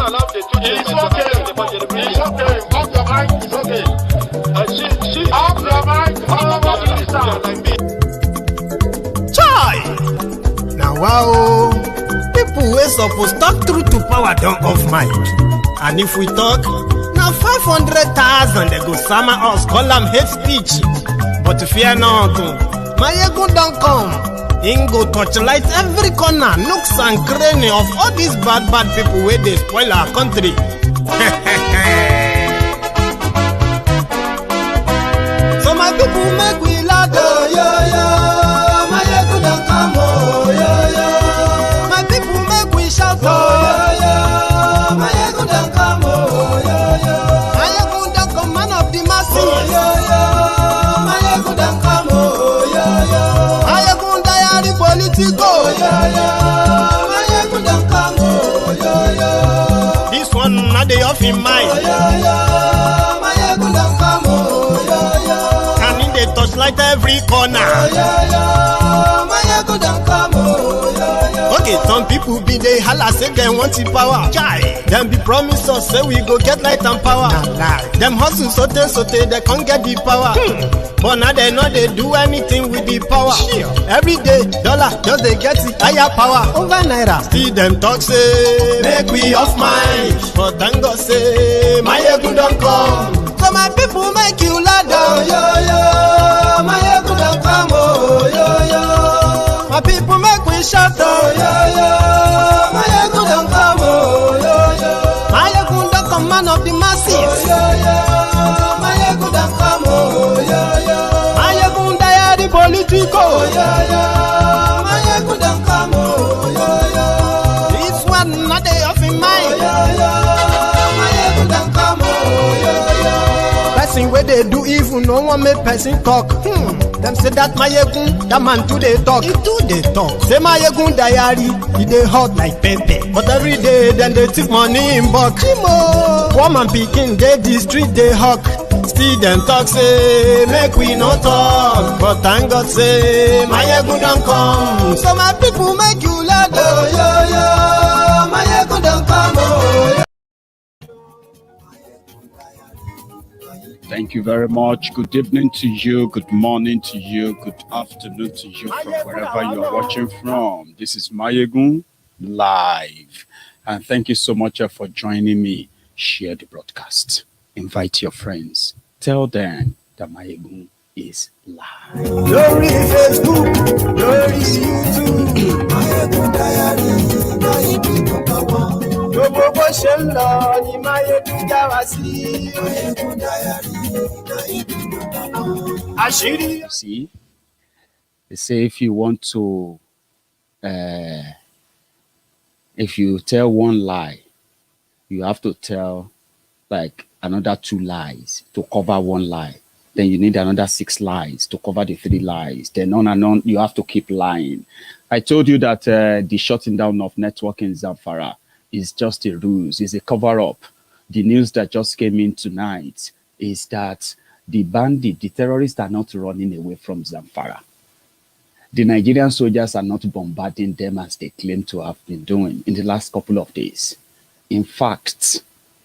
It's okay. Off your mic. It's okay. Off your mic. Chai! Now wow, people wey suppose talk truth to power don't off mic. And if we talk, now 500,000 they go sama us, call them hate speech. But fear not, Maiyegun don't come. Him go torchlight every corner, nooks and cranny of all these bad people where they spoil our country. So my people make we loud, oh, yo, yo. Maiyegun don't come, oh, yo, yo. My people make we shout, oh, yo, yo. Maiyegun don't come, oh, yo, yo. Maiyegun don't come, man of the masses, oh, yo, yo. Maiyegun don't come, oh, yo, yo. Maiyegun diary Politico, yo, yo. Maiyegun don't come, oh, yo, yo. This one not the off in mind, oh, yo, yo. Maiyegun don't come, oh, yo, yo. And in the touchlight every corner, oh, yo, yo. Maiyegun don't come, oh, yo, yo. Okay, some people be they holla say they want the power. Chai. Them be promise us say we go get light and power. Them hustle sote they can't get the power. But now they know they do anything with the power. Every day, dollar just they get it higher power over naira. See them talk say make we off mind. But thank God say Maiyegun don't come. So my people make you loud, oh, yo, yo. Maiyegun don't come, oh, yo, yo. My people make we shout, oh, yo, yo. Maiyegun don't come, oh, yo, yo. Maiyegun don't come, man of the masses, oh, yo, yo. Maiyegun don't come, oh, yo, yo. Maiyegun diary Politico, oh, yo, yo. Maiyegun don't come, oh, yo, yo. This one not the off in mind, oh, yo, yo. Maiyegun don't come, oh, yo, yo. Person where they do evil, no one make person talk. Them say that Maiyegun, that man too they talk. He too they talk. Say Maiyegun diary, he they hot like pepper. But every day then they take money in bulk. Poor man picking, they the street they hawk. Still them talk say make we no talk. But thank God say Maiyegun don't come. So my people make you loud, oh, yo, yo. Maiyegun don't come, oh, yo. Thank you very much. Good evening to you. Good morning to you. Good afternoon to you from wherever you are watching from. This is Maiyegun live. And thank you so much for joining me. Share the broadcast. Invite your friends. Tell them that Maiyegun is live. Glory Facebook, glory YouTube. Maiyegun diary, Maiyegun power. Gbogbo bó ṣe ń lọ ni Maiyegun já wa sí. Maiyegun diary, Maiyegun power. Àṣírí. You see, they say if you want to, if you tell one lie, you have to tell like another 2 lies to cover one lie. Then you need another 6 lies to cover the 3 lies. Then on and on, you have to keep lying. I told you that the shutting down of network in Zamfara is just a ruse, it's a cover-up. The news that just came in tonight is that the bandit, the terrorists are not running away from Zamfara. The Nigerian soldiers are not bombarding them as they claim to have been doing in the last couple of days. In fact,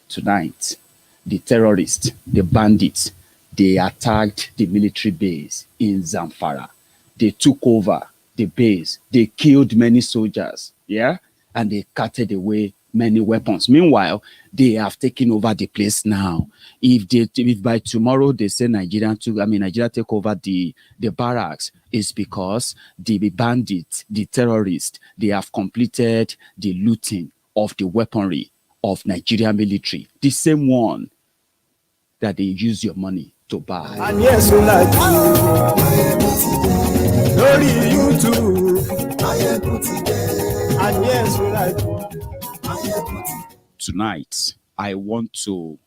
tonight, the terrorists, the bandits, they attacked the military base in Zamfara. They took over the base. They killed many soldiers, yeah? And they carted away many weapons. Meanwhile, they have taken over the place now. If by tomorrow they say Nigeria take over the barracks, it's because the bandits, the terrorists, they have completed the looting of the weaponry of Nigerian military. The same one that they use your money to buy. And yes, we like you. Glory YouTube. And yes, we like you. Tonight, I want to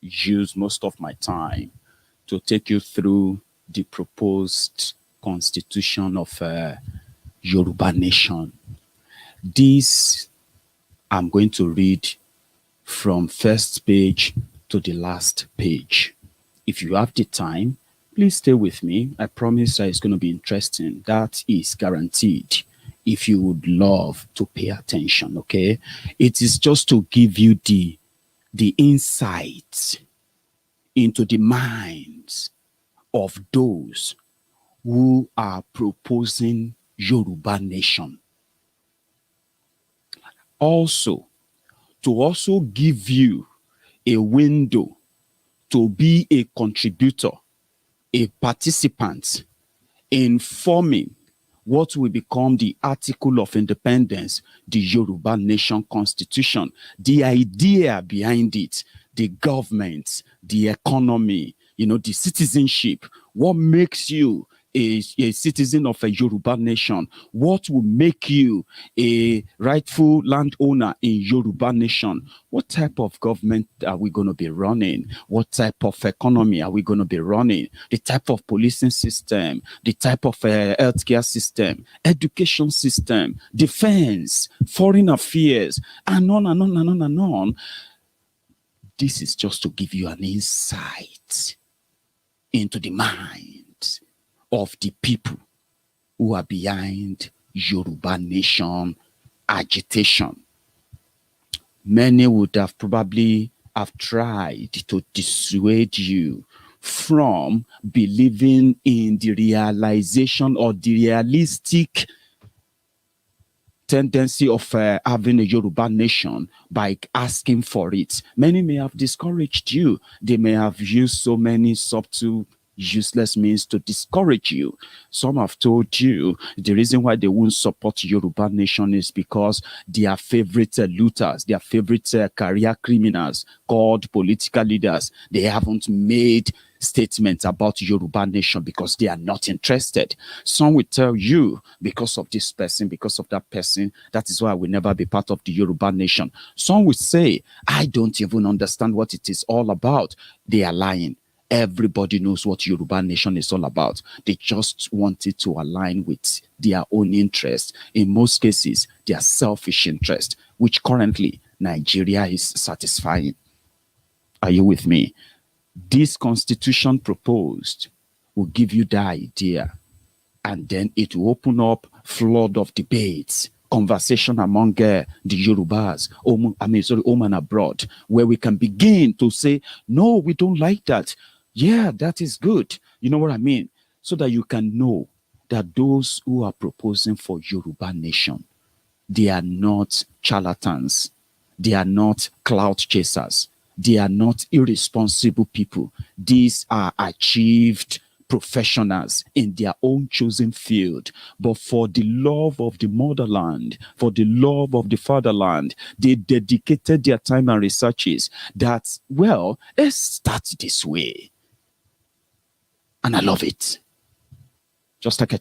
use most of my time to take you through the proposed constitution of Yoruba nation. This I'm going to read from first page to the last page. If you have the time, please stay with me. I promise that it's going to be interesting. That is guaranteed. if you would love to pay attention, okay? It is just to give you the insight into the minds of those who are proposing Yoruba nation. Also, to also give you a window to be a contributor, a participant in forming what will become the Article of Independence, the Yoruba Nation Constitution, the idea behind it, the government, the economy, the citizenship, what makes you a citizen of a Yoruba nation, what will make you a rightful landowner in Yoruba nation, what type of government are we going to be running, what type of economy are we going to be running, the type of policing system, the type of healthcare system, education system, defense, foreign affairs, and on and on and on and on. This is just to give you an insight into the mind of the people who are behind Yoruba nation agitation. Many would have probably have tried to dissuade you from believing in the realization or the realistic tendency of having a Yoruba nation by asking for it. Many may have discouraged you. They may have used so many subtle, useless means to discourage you. Some have told you the reason why they won't support Yoruba nation is because their favorite looters, their favorite career criminals called political leaders, they haven't made statements about Yoruba nation because they are not interested. Some will tell you because of this person, because of that person, that is why I will never be part of the Yoruba nation. Some will say, I don't even understand what it is all about. They are lying. Everybody knows what Yoruba nation is all about. They just want it to align with their own interest. In most cases, their selfish interest, which currently Nigeria is satisfying. Are you with me? This constitution proposed will give you the idea, and then it will open up flood of debates, conversation among the Yorubas, home and abroad, where we can begin to say, no, we don't like that. Yeah, that is good. You know what I mean? So that you can know that those who are proposing for Yoruba nation, they are not charlatans. They are not clout chasers. They are not irresponsible people. These are achieved professionals in their own chosen field. But for the love of the motherland, for the love of the fatherland, they dedicated their time and researches that, well, let's start this way. And I love it. Just like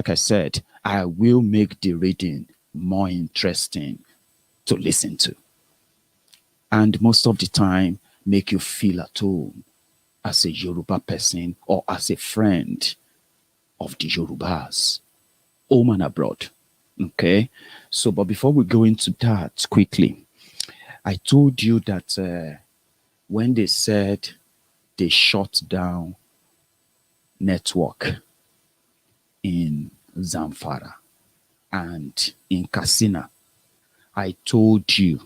I said, I will make the reading more interesting to listen to. And most of the time, make you feel at home as a Yoruba person or as a friend of the Yorubas, home and abroad. Okay? So, but before we go into that quickly, I told you that when they said they shut down network in Zamfara and in Katsina, I told you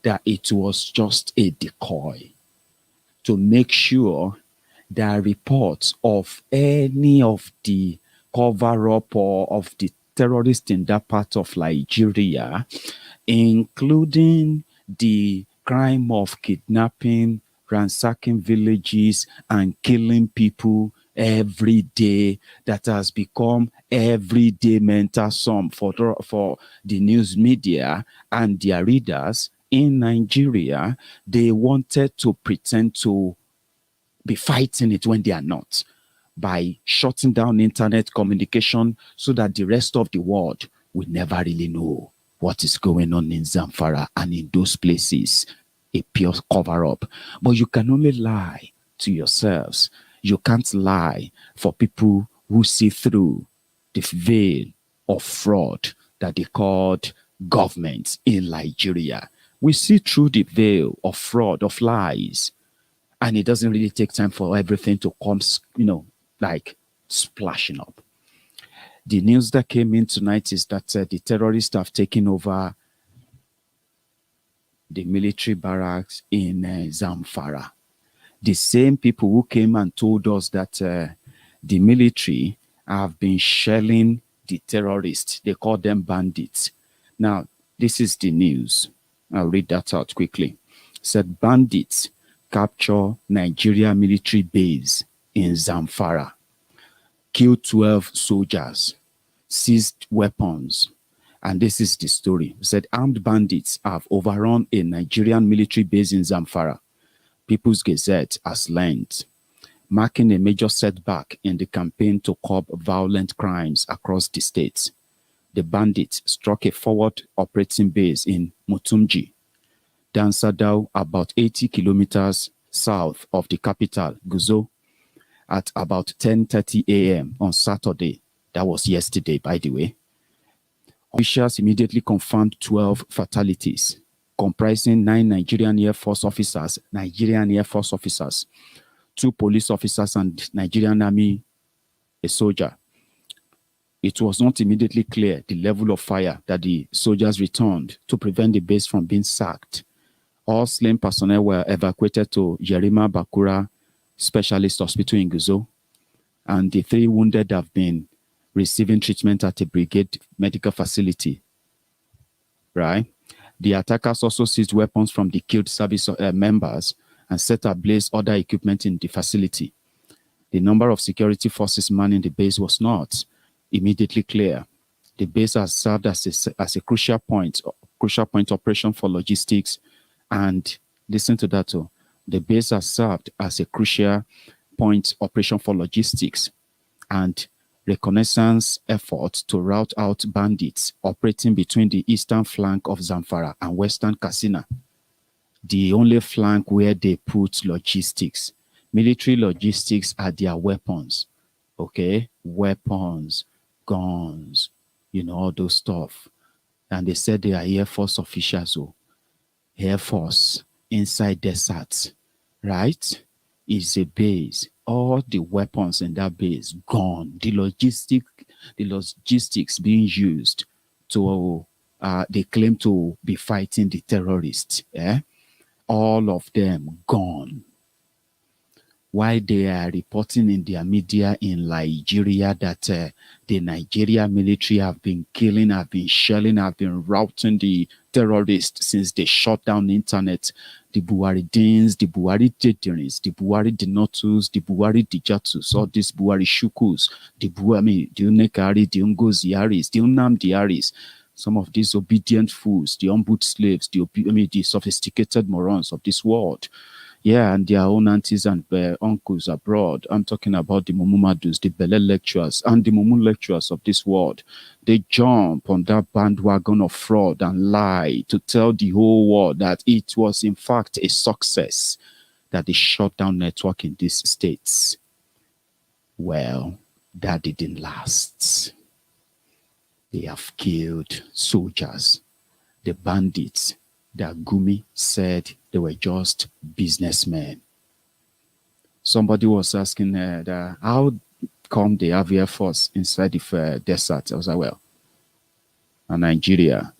that it was just a decoy to make sure that reports of any of the cover-up or of the terrorists in that part of Nigeria, including the crime of kidnapping, ransacking villages, and killing people every day, that has become everyday mental sum for the news media and their readers in Nigeria. They wanted to pretend to be fighting it when they are not, by shutting down internet communication so that the rest of the world will never really know what is going on in Zamfara and in those places. A pure cover-up. But you can only lie to yourselves. You can't lie for people who see through the veil of fraud that they called government in Nigeria. We see through the veil of fraud, of lies. And it doesn't really take time for everything to come, like splashing up. The news that came in tonight is that the terrorists have taken over the military barracks in Zamfara. The same people who came and told us that the military have been shelling the terrorists. They call them bandits. Now, this is the news. I'll read that out quickly. It said bandits capture Nigeria military base in Zamfara, killed 12 soldiers, seized weapons. And this is the story. It said armed bandits have overrun a Nigerian military base in Zamfara. People's Gazette has learned, marking a major setback in the campaign to curb violent crimes across the state. The bandits struck a forward operating base in Mutumji, Dansadao, about 80 kilometers south of the capital, Guzo, at about 10:30 a.m. on Saturday. That was yesterday, by the way. Officials immediately confirmed 12 fatalities, comprising 9 Nigerian Air Force officers, 2 police officers, and Nigerian Army, a soldier. It was not immediately clear the level of fire that the soldiers returned to prevent the base from being sacked. All slain personnel were evacuated to Yerima Bakura Specialist Hospital in Guzo, and the 3 wounded have been receiving treatment at a brigade medical facility. Right? The attackers also seized weapons from the killed service members and set ablaze other equipment in the facility. The number of security forces manning the base was not immediately clear. The base has served as a crucial point operation for logistics, and listen to that too. The base has served as a crucial point operation for logistics and reconnaissance efforts to rout out bandits operating between the eastern flank of Zamfara and western Katsina, the only flank where they put logistics. Military logistics are their weapons, okay? Weapons, guns, all those stuff. And they said they are Air Force officials, so Air Force inside deserts, right? Is a base. All the weapons in that base gone. The logistics being used to they claim to be fighting the terrorists. All of them gone. Why they are reporting in their media in Nigeria that the Nigeria military have been killing, have been shelling, have been routing the terrorists since they shut down the internet. The Buharidins, the Buhari Teterins, the Buhari Dinotus, the Buhari Dijatus, all these Buhari Shukus, the Unekari, the Ungoziaris, the Unamdiaris, some of these obedient fools, the unboot slaves, the sophisticated morons of this world. Yeah, and their own aunties and uncles abroad. I'm talking about the Mumumadus, the Bele lecturers, and the Mumu lecturers of this world. They jump on that bandwagon of fraud and lie to tell the whole world that it was in fact a success that they shut down network in these states. Well, that didn't last. They have killed soldiers. The bandits that Gumi said they were just businessmen. Somebody was asking how come they have Air Force inside the desert? I was like, well, Nigeria.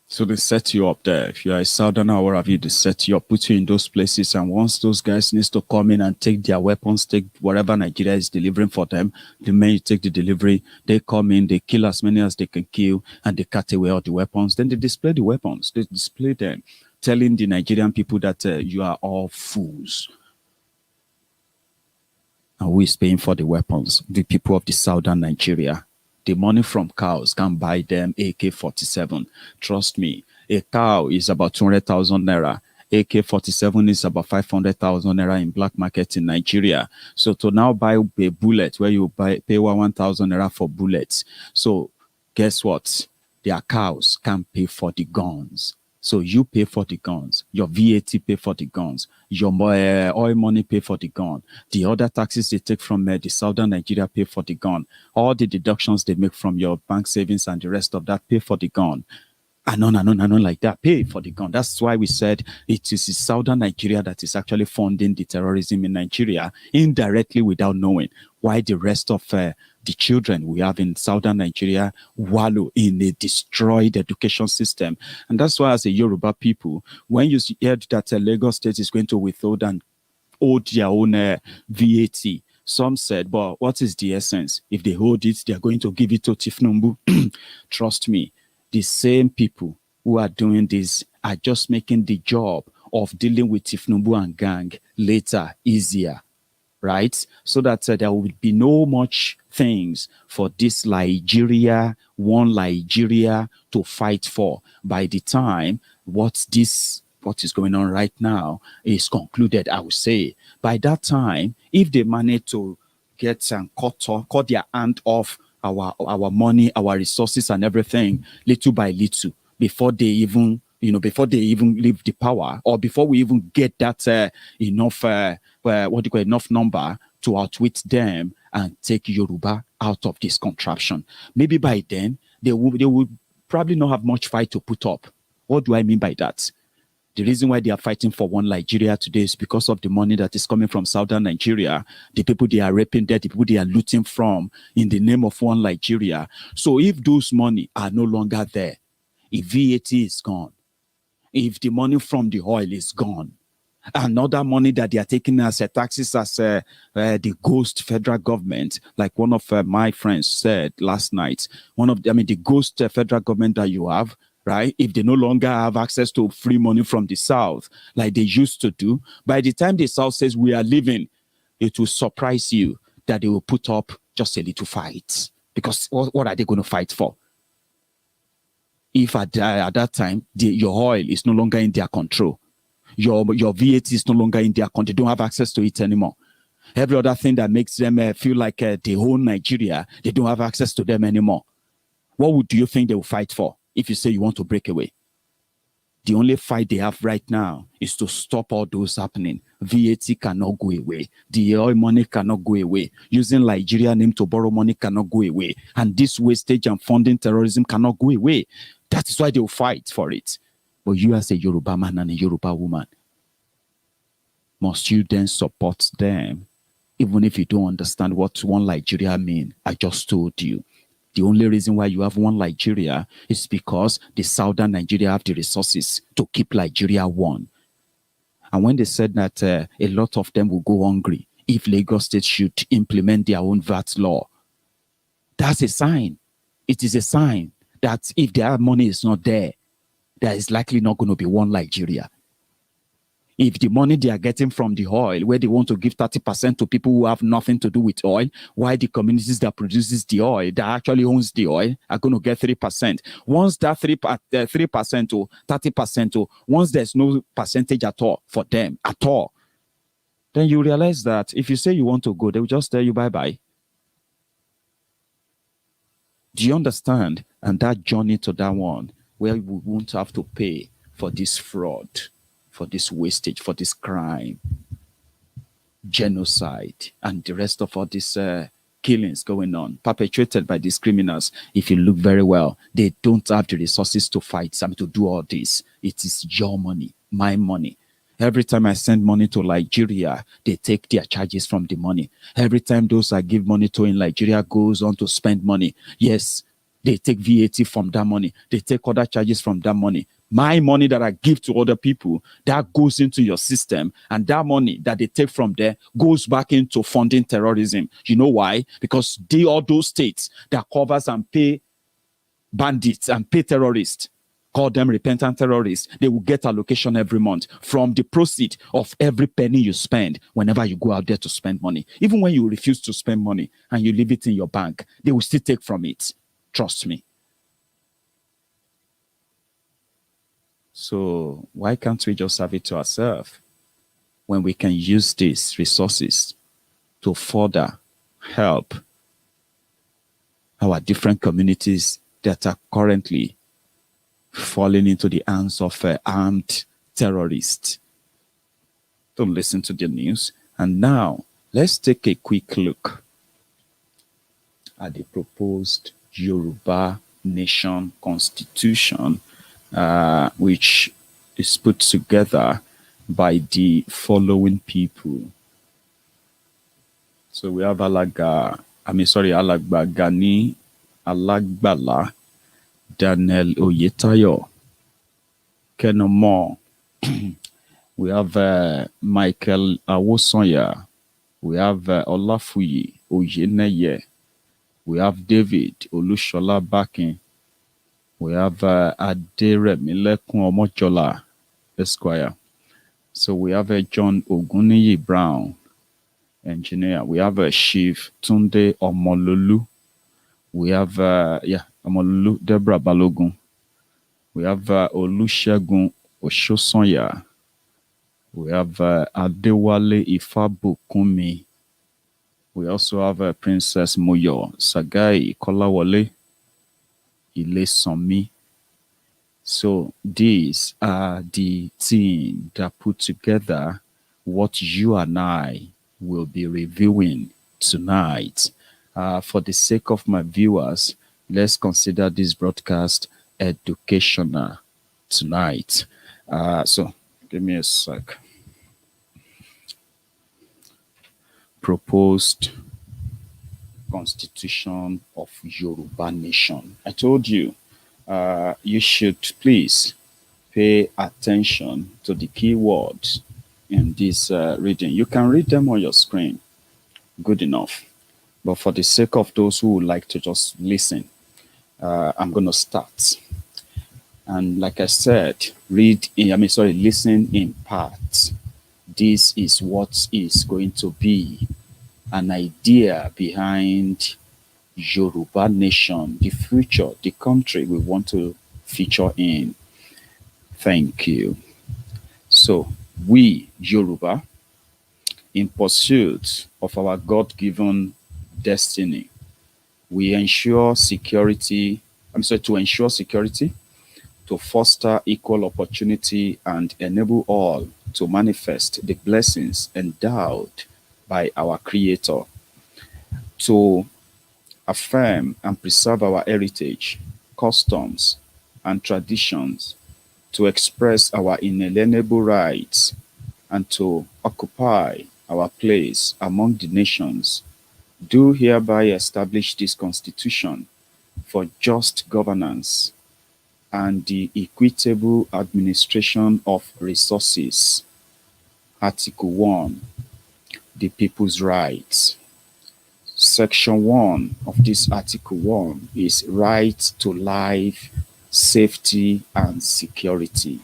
So they set you up there. If you are a southerner, what have you, they set you up, put you in those places, and once those guys need to come in and take their weapons, take whatever Nigeria is delivering for them, the men you take the delivery, they come in, they kill as many as they can kill, and they cut away all the weapons. Then they display the weapons. They display them, telling the Nigerian people that you are all fools. And who is paying for the weapons? The people of the southern Nigeria. The money from cows can buy them AK-47. Trust me, a cow is about 200,000 naira. AK-47 is about 500,000 naira in black market in Nigeria. So to now buy a bullet where you pay 1,000 naira for bullets. So guess what? Their cows can't pay for the guns. So you pay for the guns, your VAT pay for the guns, your oil money pay for the gun, the other taxes they take from the southern Nigeria pay for the gun, all the deductions they make from your bank savings and the rest of that pay for the gun. And on like that, pay for the gun. That's why we said it is southern Nigeria that is actually funding the terrorism in Nigeria indirectly without knowing. Why the rest of the children we have in southern Nigeria wallow in a destroyed education system. And that's why, as a Yoruba people, when you heard that Lagos State is going to withhold and hold their own VAT, some said, but what is the essence? If they hold it, they're going to give it to Tifnumbu. Trust me, the same people who are doing this are just making the job of dealing with Tifnumbu and gang later easier, right? So that there will be no much things for this one Nigeria to fight for. By the time what is going on right now is concluded, I would say, by that time, if they manage to get and cut their hand off our money, our resources and everything, little by little, before they even leave the power, or before we even get that enough number to outwit them and take Yoruba out of this contraption. Maybe by then they will probably not have much fight to put up. What do I mean by that? The reason why they are fighting for one Nigeria today is because of the money that is coming from southern Nigeria, the people they are raping there, the people they are looting from in the name of one Nigeria. So if those money are no longer there, if VAT is gone, if the money from the oil is gone, another money that they are taking as taxes as the ghost federal government, like one of my friends said last night, the ghost federal government that you have, right? If they no longer have access to free money from the South, like they used to do, by the time the South says we are leaving, it will surprise you that they will put up just a little fight. Because what are they going to fight for? If at that time, your oil is no longer in their control, your VAT is no longer in their control, they don't have access to it anymore. Every other thing that makes them feel like they own Nigeria, they don't have access to them anymore. What do you think they will fight for if you say you want to break away? The only fight they have right now is to stop all those happening. VAT cannot go away. The oil money cannot go away. Using Nigeria name to borrow money cannot go away. And this wastage and funding terrorism cannot go away. That is why they will fight for it. But you as a Yoruba man and a Yoruba woman, must you then support them, even if you don't understand what one Nigeria means? I just told you. The only reason why you have one Nigeria is because the southern Nigeria have the resources to keep Nigeria one. And when they said that a lot of them will go hungry if Lagos State should implement their own VAT law, that's a sign. It is a sign that if their money is not there, there is likely not going to be one Nigeria. If the money they are getting from the oil, where they want to give 30% to people who have nothing to do with oil, why the communities that produces the oil, that actually owns the oil, are going to get 3%. Once that 3% or 30%, or once there's no percentage at all for them, at all, then you realize that if you say you want to go, they will just tell you bye-bye. Do you understand? And that journey to that one, where we won't have to pay for this fraud, for this wastage, for this crime, genocide, and the rest of all these killings going on, perpetrated by these criminals. If you look very well, they don't have the resources to fight, to do all this. It is your money, my money. Every time I send money to Nigeria, they take their charges from the money. Every time those I give money to in Nigeria goes on to spend money, yes, they take VAT from that money. They take other charges from that money. My money that I give to other people, that goes into your system, and that money that they take from there goes back into funding terrorism. You know why? Because all those states that covers and pay bandits and pay terrorists, call them repentant terrorists, they will get allocation every month from the proceeds of every penny you spend whenever you go out there to spend money. Even when you refuse to spend money and you leave it in your bank, they will still take from it. Trust me. So why can't we just have it to ourselves when we can use these resources to further help our different communities that are currently falling into the hands of armed terrorists? Don't listen to the news. And now let's take a quick look at the proposed Yoruba Nation Constitution, which is put together by the following people. So we have Alagba Gani Alagbala, Daniel Oyetayo, Kenomo. We have Michael Awosonya. We have Olafuyi Oyeneye. We have David Olushola Bakin. We have Aderemilekun Omojola, Esquire. So we have John Oguniyi Brown, engineer. We have Chief Tunde Omololu. We have Omololu Deborah Balogun. We have Olusegun Oshosonya. We have Adewale Ifabukumi. We also have Princess Moyo Sagai Kolawole Ilesanmi. So these are the team that put together what you and I will be reviewing tonight. For the sake of my viewers, let's consider this broadcast educational tonight. So give me a sec. Proposed Constitution of Yoruba Nation. I told you, you should please pay attention to the keywords in this reading. You can read them on your screen. Good enough. But for the sake of those who would like to just listen, I'm going to start. And like I said, listen in parts. This is what is going to be an idea behind Yoruba Nation, the future, the country we want to feature in. Thank you. So, we, Yoruba, in pursuit of our God-given destiny, we ensure security, to foster equal opportunity and enable all to manifest the blessings endowed by our Creator, to affirm and preserve our heritage, customs, and traditions, to express our inalienable rights, and to occupy our place among the nations, do hereby establish this Constitution for just governance and the equitable administration of resources. Article 1. The People's Rights. Section 1 of this Article 1 is right to life, safety, and security.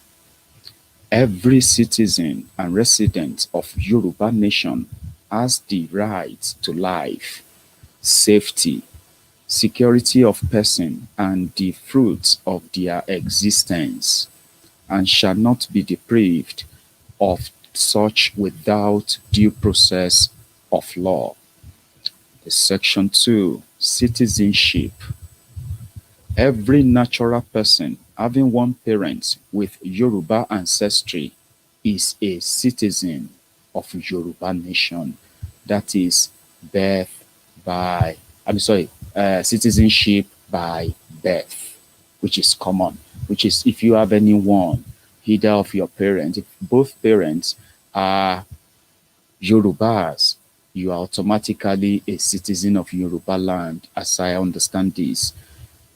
Every citizen and resident of Yoruba Nation has the right to life, safety, security of person, and the fruits of their existence, and shall not be deprived of such without due process of law. Section 2, Citizenship. Every natural person having one parent with Yoruba ancestry is a citizen of Yoruba Nation. That is citizenship by birth, which is common, which is if you have anyone, either of your parents, if both parents are Yorubas, you are automatically a citizen of Yoruba land, as I understand this.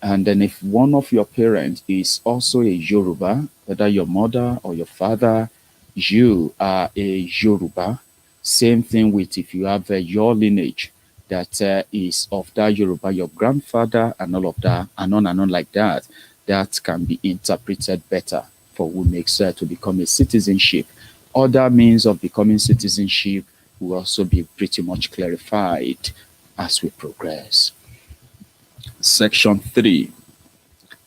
And then if one of your parents is also a Yoruba, whether your mother or your father, you are a Yoruba. Same thing with if you have your lineage that is of that Yoruba, your grandfather and all of that, and on like that, that can be interpreted better for who makes to become a citizenship. Other means of becoming citizenship will also be pretty much clarified as we progress. Section 3,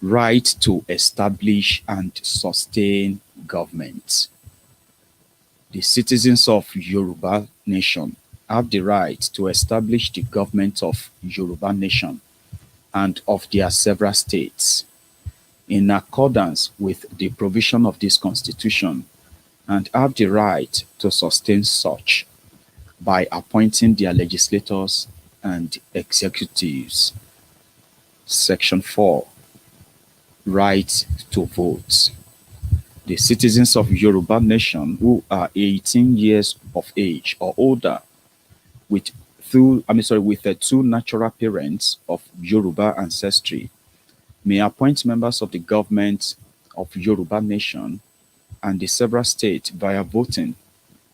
right to establish and sustain government. The citizens of Yoruba Nation have the right to establish the government of Yoruba Nation and of their several states in accordance with the provision of this Constitution, and have the right to sustain such by appointing their legislators and executives. Section 4, right to vote. The citizens of Yoruba Nation who are 18 years of age or older with with the two natural parents of Yoruba ancestry may appoint members of the government of Yoruba nation and the several states via voting,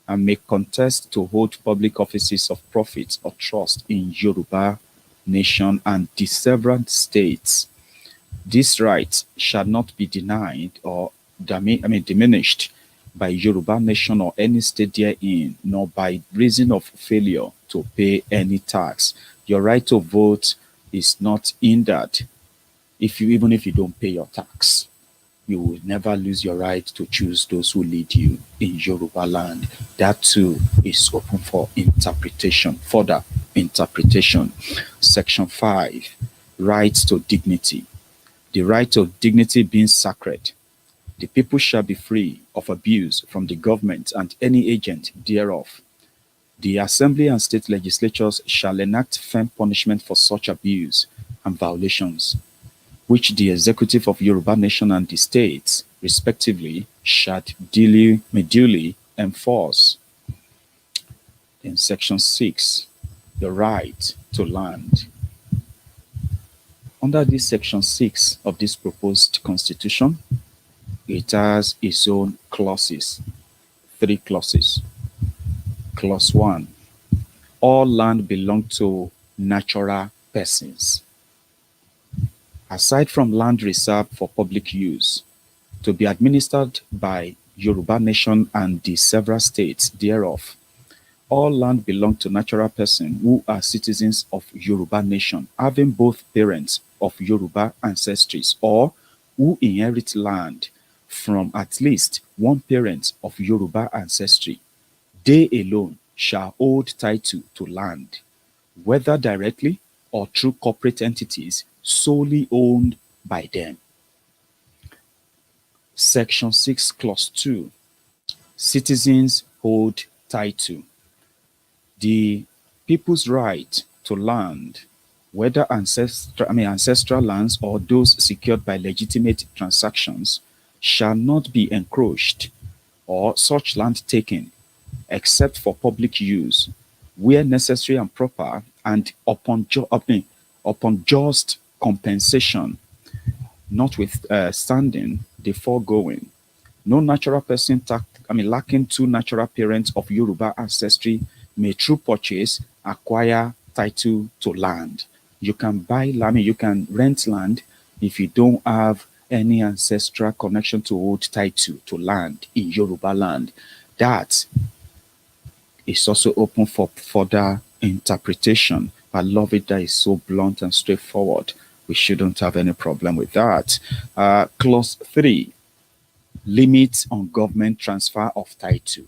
and may contest to hold public offices of profit or trust in Yoruba nation and the several states. This right shall not be denied or diminished by Yoruba nation or any state therein, nor by reason of failure to pay any tax. Your right to vote is not hindered even if you don't pay your tax. You will never lose your right to choose those who lead you in Yoruba land. That too is open for interpretation, further interpretation. Section 5, rights to dignity. The right of dignity being sacred, the people shall be free of abuse from the government and any agent thereof. The assembly and state legislatures shall enact firm punishment for such abuse and violations, which the executive of Yoruba nation and the states, respectively, shall duly enforce. In section 6, the right to land. Under this section 6 of this proposed constitution, it has its own clauses, 3 clauses. Clause 1, all land belong to natural persons. Aside from land reserved for public use, to be administered by Yoruba nation and the several states thereof, all land belong to natural persons who are citizens of Yoruba nation, having both parents of Yoruba ancestries, or who inherit land from at least one parent of Yoruba ancestry. They alone shall hold title to land, whether directly or through corporate entities solely owned by them. Section 6, Clause 2. Citizens hold title. The people's right to land, whether ancestral lands or those secured by legitimate transactions, shall not be encroached or such land taken except for public use, where necessary and proper, and upon just compensation, notwithstanding the foregoing. No natural person lacking two natural parents of Yoruba ancestry may through purchase acquire title to land. You can buy land, you can rent land if you don't have any ancestral connection to hold title to land in Yoruba land. That is also open for further interpretation. I love it that is so blunt and straightforward. We shouldn't have any problem with that. Clause 3, limits on government transfer of title.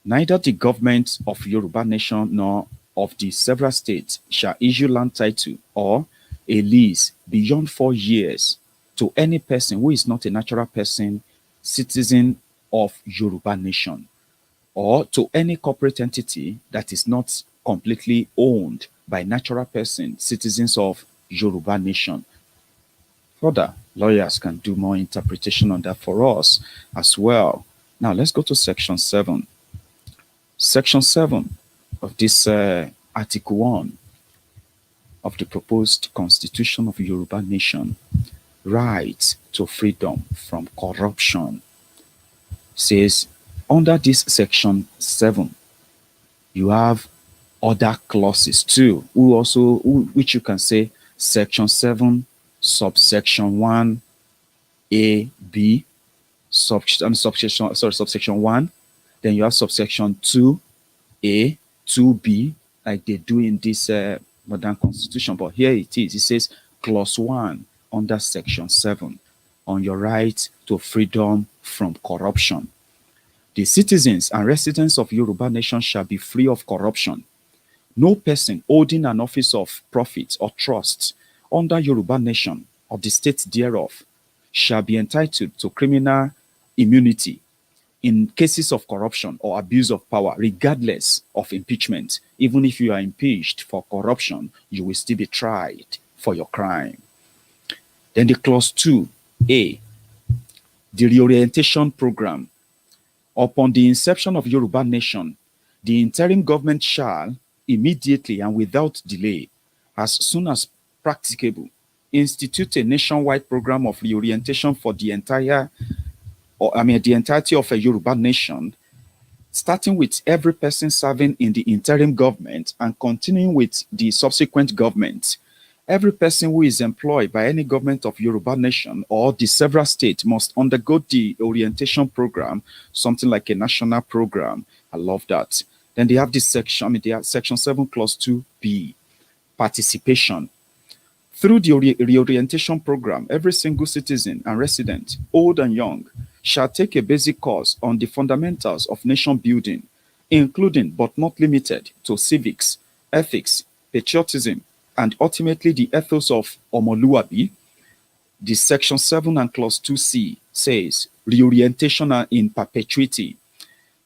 Neither the government of Yoruba nation nor of the several states shall issue land title or a lease beyond 4 years to any person who is not a natural person, citizen of Yoruba nation, or to any corporate entity that is not completely owned by natural person, citizens of Yoruba nation. Further, lawyers can do more interpretation on that for us as well. Now let's go to section 7. Section 7 of this Article 1 of the proposed Constitution of Yoruba nation, right to freedom from corruption, says under this section 7, you have other clauses too, which you can say section 7, subsection 1, A, B, subsection 1, then you have subsection 2A, 2B, like they do in this modern constitution. But here it is. It says clause 1 under section 7 on your right to freedom from corruption. The citizens and residents of Yoruba nation shall be free of corruption. No person holding an office of profit or trust under Yoruba nation or the state thereof shall be entitled to criminal immunity in cases of corruption or abuse of power, regardless of impeachment. Even if you are impeached for corruption, you will still be tried for your crime. Then the clause 2A, the reorientation program. Upon the inception of Yoruba nation, the interim government shall, immediately and without delay, as soon as practicable, institute a nationwide program of reorientation for the entirety of a Yoruba nation, starting with every person serving in the interim government and continuing with the subsequent government. Every person who is employed by any government of Yoruba nation or the several states must undergo the orientation program, something like a national program. I love that. Then they have this section, they have section 7, clause 2b, participation. Through the reorientation program, every single citizen and resident, old and young, shall take a basic course on the fundamentals of nation building, including but not limited to civics, ethics, patriotism, and ultimately the ethos of Omoluabi. The section 7 and clause 2c says, reorientation in perpetuity.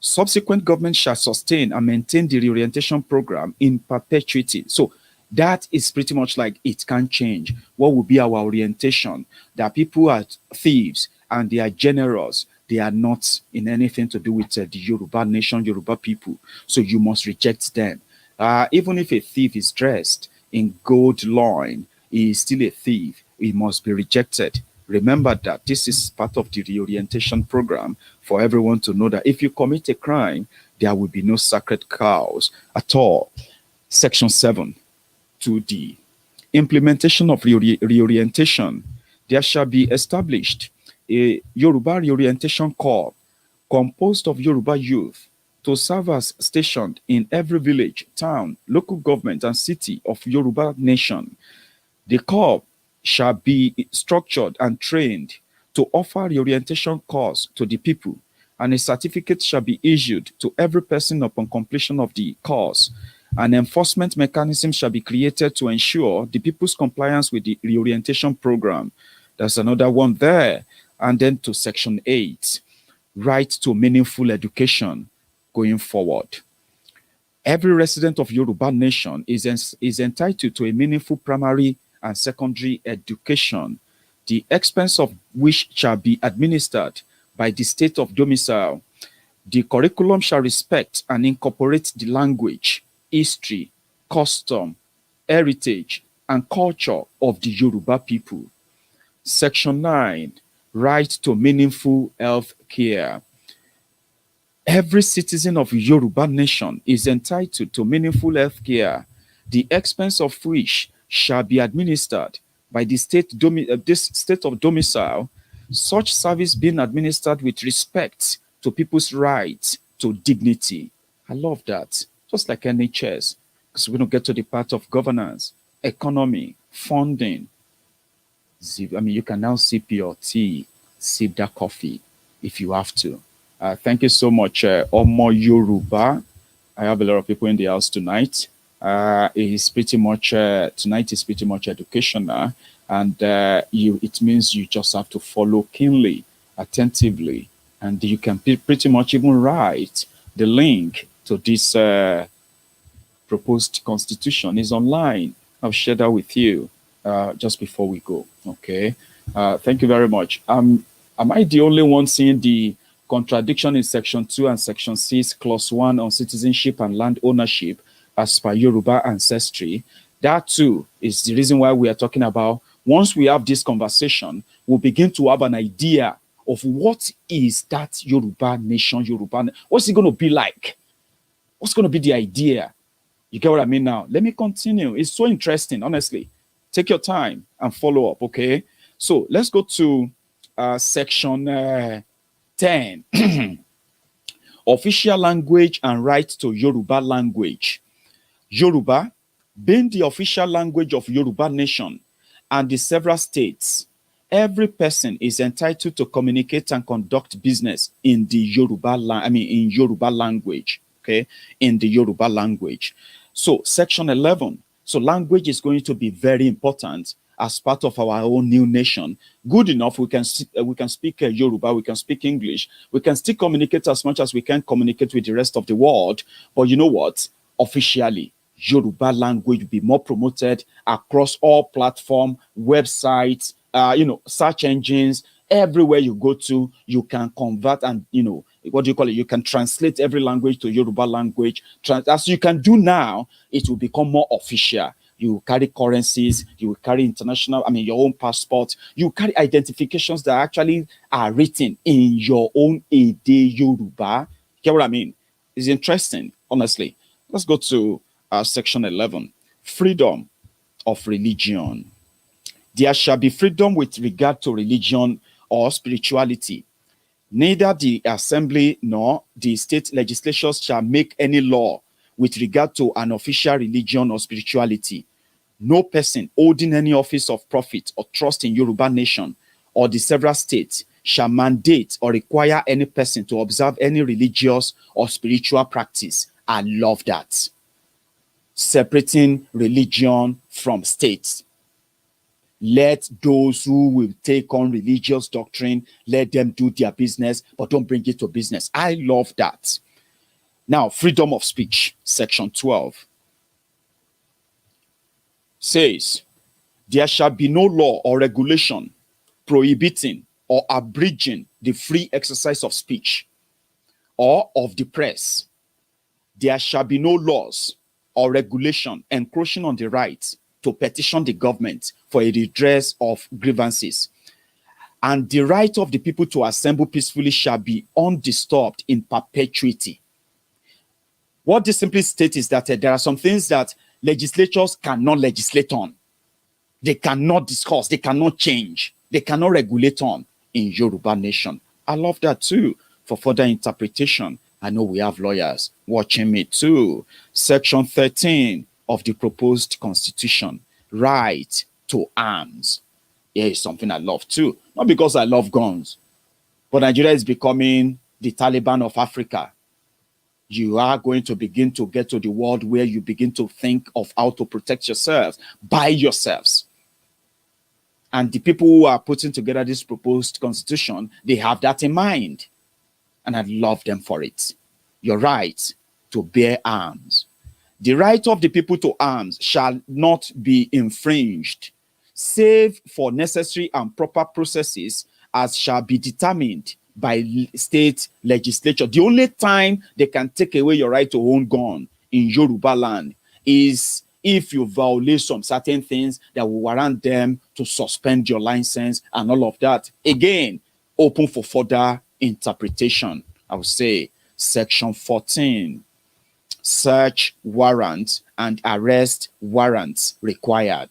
Subsequent governments shall sustain and maintain the reorientation program in perpetuity. So that is pretty much like it can't change. What will be our orientation? That people are thieves and they are generous. They are not in anything to do with the Yoruba nation, Yoruba people. So you must reject them. Even if a thief is dressed in gold loin, he is still a thief. He must be rejected. Remember that this is part of the reorientation program for everyone to know that if you commit a crime, there will be no sacred cows at all. Section 7. 2D. Implementation of reorientation. There shall be established a Yoruba Reorientation Corps composed of Yoruba youth to serve as stationed in every village, town, local government, and city of Yoruba nation. The Corps shall be structured and trained to offer reorientation course to the people, and a certificate shall be issued to every person upon completion of the course. An enforcement mechanism shall be created to ensure the people's compliance with the reorientation program. There's another one there. And then to section 8, right to meaningful education going forward. Every resident of Yoruba nation is entitled to a meaningful primary and secondary education, the expense of which shall be administered by the state of domicile. The curriculum shall respect and incorporate the language, history, custom, heritage, and culture of the Yoruba people. Section 9, right to meaningful health care. Every citizen of Yoruba nation is entitled to meaningful health care, the expense of which shall be administered by the state of domicile, such service being administered with respect to people's rights to dignity. I love that. Just like NHS, because we're going to get to the part of governance, economy, funding. You can now sip your tea, sip that coffee if you have to. Thank you so much, Omo Yoruba. I have a lot of people in the house tonight. Tonight is pretty much educational, and it means you just have to follow keenly, attentively, and you can pretty much even write the link to this proposed constitution is online. I'll share that with you just before we go. Okay. Thank you very much. Am I the only one seeing the contradiction in section 2 and section 6, clause 1 on citizenship and land ownership as per Yoruba ancestry? That too is the reason why we are talking about, once we have this conversation, we'll begin to have an idea of what is that Yoruba nation, what's it going to be like? What's going to be the idea? You get what I mean now? Let me continue. It's so interesting, honestly. Take your time and follow up, okay? So let's go to section 10. Official language and right to Yoruba language. Yoruba, being the official language of Yoruba nation and the several states, every person is entitled to communicate and conduct business in the Yoruba in Yoruba language. Okay, in the Yoruba language. So section 11. So language is going to be very important as part of our own new nation. Good enough, we can speak Yoruba, we can speak English, we can still communicate as much as we can communicate with the rest of the world. But you know what? Officially, Yoruba language will be more promoted across all platforms, websites, search engines, Everywhere you go to, you can convert and, what do you call it? You can translate every language to Yoruba language. As you can do now, it will become more official. You carry currencies, you carry international, your own passport, you carry identifications that actually are written in your own Ede Yoruba. Get what I mean? It's interesting, honestly. Let's go to section 11. Freedom of religion. There shall be freedom with regard to religion or spirituality. Neither the assembly nor the state legislatures shall make any law with regard to an official religion or spirituality. No person holding any office of profit or trust in Yoruba nation or the several states shall mandate or require any person to observe any religious or spiritual practice. I love that. Separating religion from states. Let those who will take on religious doctrine, let them do their business, but don't bring it to business. I love that. Now, freedom of speech, section 12, says, there shall be no law or regulation prohibiting or abridging the free exercise of speech or of the press. There shall be no laws or regulation encroaching on the right to petition the government for a redress of grievances. And the right of the people to assemble peacefully shall be undisturbed in perpetuity. What this simply states is that there are some things that legislatures cannot legislate on. They cannot discuss, they cannot change, they cannot regulate on in Yoruba nation. I love that too. For further interpretation, I know we have lawyers watching me too. Section 13 of the proposed constitution, right to arms. Here is something I love too. Not because I love guns, but Nigeria is becoming the Taliban of Africa. You are going to begin to get to the world where you begin to think of how to protect yourselves by yourselves. And the people who are putting together this proposed constitution, they have that in mind. And I love them for it. Your right to bear arms. The right of the people to arms shall not be infringed, save for necessary and proper processes as shall be determined by state legislature. The only time they can take away your right to own gun in Yoruba land is if you violate some certain things that will warrant them to suspend your license and all of that. Again, open for further interpretation. I would say section 14. Search warrants and arrest warrants required.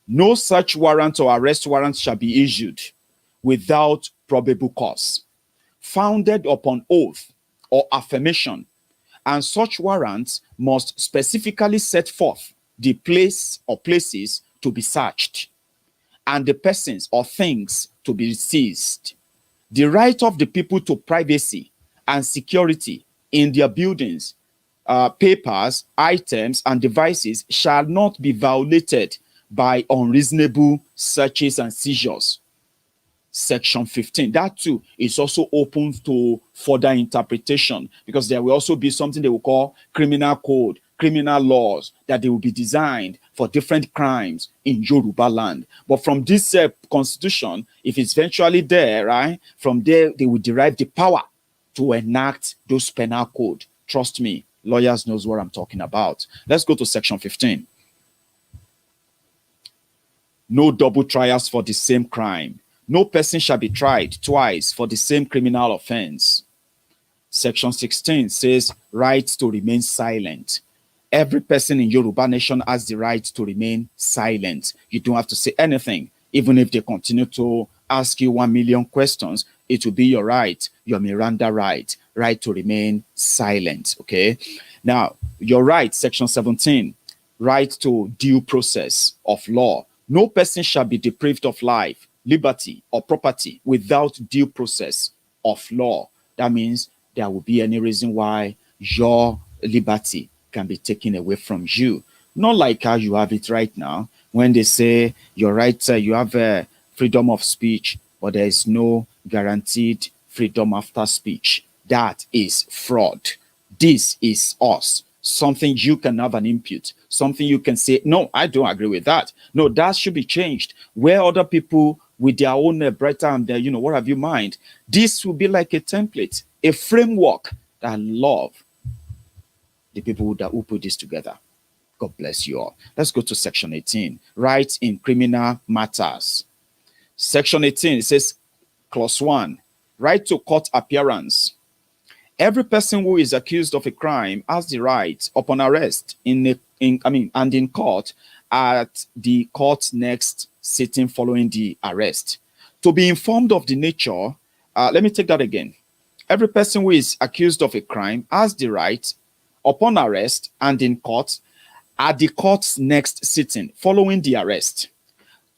No such warrant or arrest warrant shall be issued without probable cause, founded upon oath or affirmation, and such warrants must specifically set forth the place or places to be searched and the persons or things to be seized. The right of the people to privacy and security in their buildings, papers, items, and devices shall not be violated by unreasonable searches and seizures. Section 15, that too is also open to further interpretation, because there will also be something they will call criminal code, criminal laws that they will be designed for different crimes in Yoruba land. But from this constitution, if it's eventually there, right, from there they will derive the power to enact those penal code. Trust me, lawyers knows what I'm talking about. Let's go to section 15. No double trials for the same crime. No person shall be tried twice for the same criminal offense. Section 16 says right to remain silent. Every person in Yoruba nation has the right to remain silent. You don't have to say anything. Even if they continue to ask you 1 million questions, it will be your right, your Miranda right to remain silent, okay? Now, your right, section 17, right to due process of law. No person shall be deprived of life, liberty, or property without due process of law. That means there will be any reason why your liberty can be taken away from you. Not like how you have it right now, when they say your right, you have freedom of speech, but there is no guaranteed freedom after speech. That is fraud. This is us. Something you can have an input, something you can say, no, I don't agree with that. No, that should be changed. Where other people with their own brighter and their, what have you mind. This will be like a template, a framework that I love the people who put this together. God bless you all. Let's go to section 18, rights in criminal matters. Section 18, it says, clause 1, right to court appearance. Every person who is accused of a crime has the right upon arrest and in court at the court's next sitting following the arrest to be informed of the nature. Let me take that again. Every person who is accused of a crime has the right upon arrest and in court at the court's next sitting following the arrest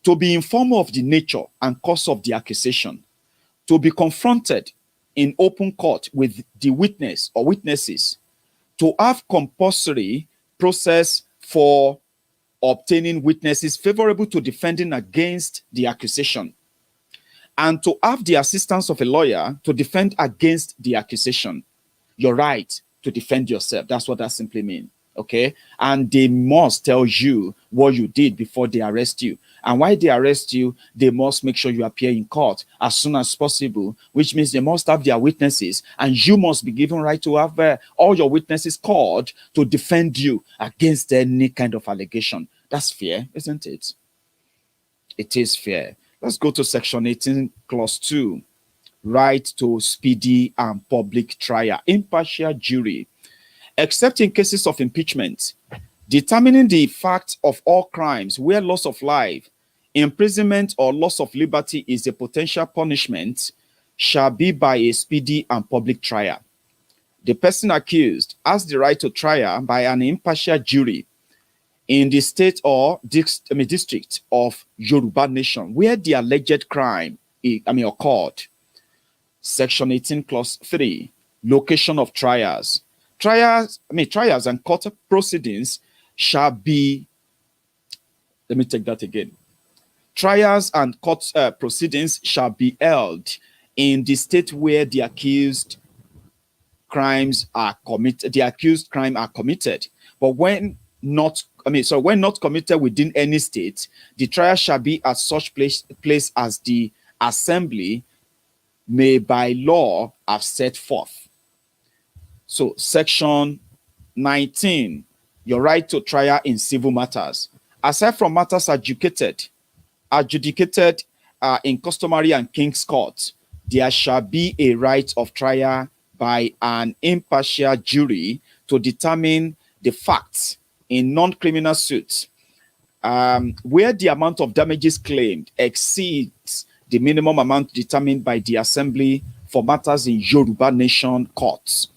to be informed of the nature and cause of the accusation, to be confronted in open court with the witness or witnesses, to have compulsory process for obtaining witnesses favorable to defending against the accusation, and to have the assistance of a lawyer to defend against the accusation. Your right to defend yourself. That's what that simply means. Okay? And they must tell you what you did before they arrest you. And while they arrest you, they must make sure you appear in court as soon as possible, which means they must have their witnesses, and you must be given right to have all your witnesses called to defend you against any kind of allegation. That's fair, isn't it? It is fair. Let's go to section 18, clause 2. Right to speedy and public trial, impartial jury. Except in cases of impeachment, determining the fact of all crimes where loss of life, imprisonment, or loss of liberty is a potential punishment, shall be by a speedy and public trial. The person accused has the right to trial by an impartial jury in the state or district of Yoruba nation where the alleged crime occurred. Section 18, clause 3, location of trials. Trials and court proceedings shall be, let me take that again. Trials and court proceedings shall be held in the state where the accused crimes are committed. The accused crime are committed, but when not committed within any state, the trial shall be at such place as the assembly may by law have set forth. So section 19, your right to trial in civil matters. Aside from matters adjudicated in customary and king's court, there shall be a right of trial by an impartial jury to determine the facts in non-criminal suits where the amount of damages claimed exceeds the minimum amount determined by the assembly for matters in Yoruba nation courts,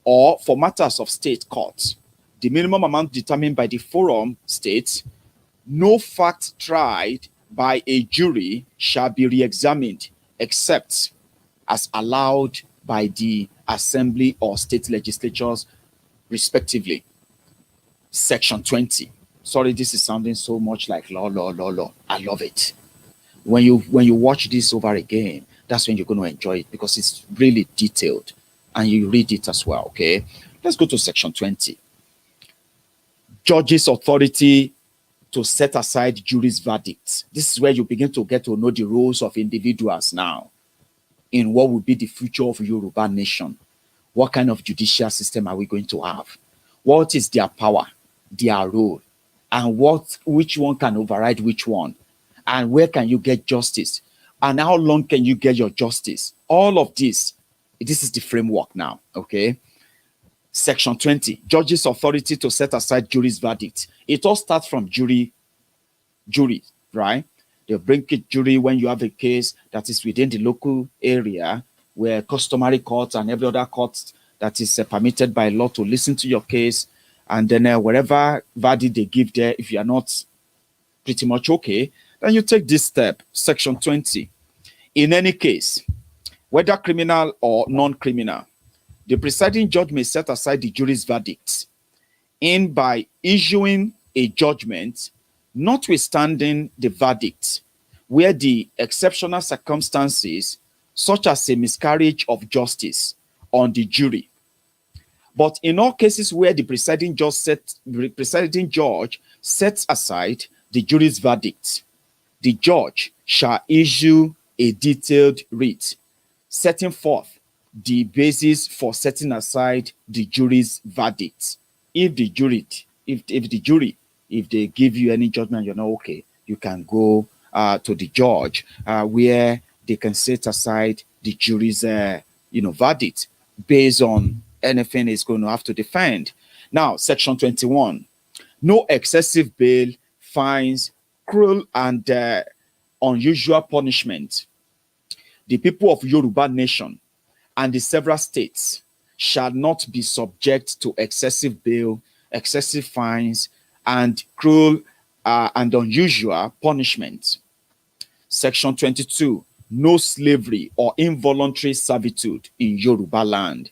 or for matters of state courts. The minimum amount determined by the forum states, no fact tried by a jury shall be re-examined except as allowed by the assembly or state legislatures respectively. Section 20. Sorry, this is sounding so much like law. I love it. When you watch this over again, that's when you're going to enjoy it, because it's really detailed and you read it as well. Okay, let's go to section 20. Judges' authority to set aside jury's verdicts. This is where you begin to get to know the roles of individuals now in what will be the future of Yoruba nation. What kind of judicial system are we going to have? What is their power, their role, and which one can override which one? And where can you get justice? And how long can you get your justice? All of this is the framework now, okay? Section 20, judges' authority to set aside jury's verdict. It all starts from jury, right? They'll bring a jury when you have a case that is within the local area where customary courts and every other court that is permitted by law to listen to your case. And then wherever verdict they give there, if you are not pretty much okay, then you take this step, section 20. In any case, whether criminal or non-criminal, the presiding judge may set aside the jury's verdicts in by issuing a judgment notwithstanding the verdict, where the exceptional circumstances, such as a miscarriage of justice on the jury. But in all cases where the presiding judge sets aside the jury's verdict, the judge shall issue a detailed writ setting forth the basis for setting aside the jury's verdict. If the jury, if they give you any judgment, you're not okay, you can go to the judge where they can set aside the jury's verdict based on anything it's going to have to defend. Now, section 21, no excessive bail, fines, cruel and unusual punishment. The people of Yoruba nation and the several states shall not be subject to excessive bail, excessive fines, and cruel and unusual punishment. Section 22, no slavery or involuntary servitude in Yoruba land.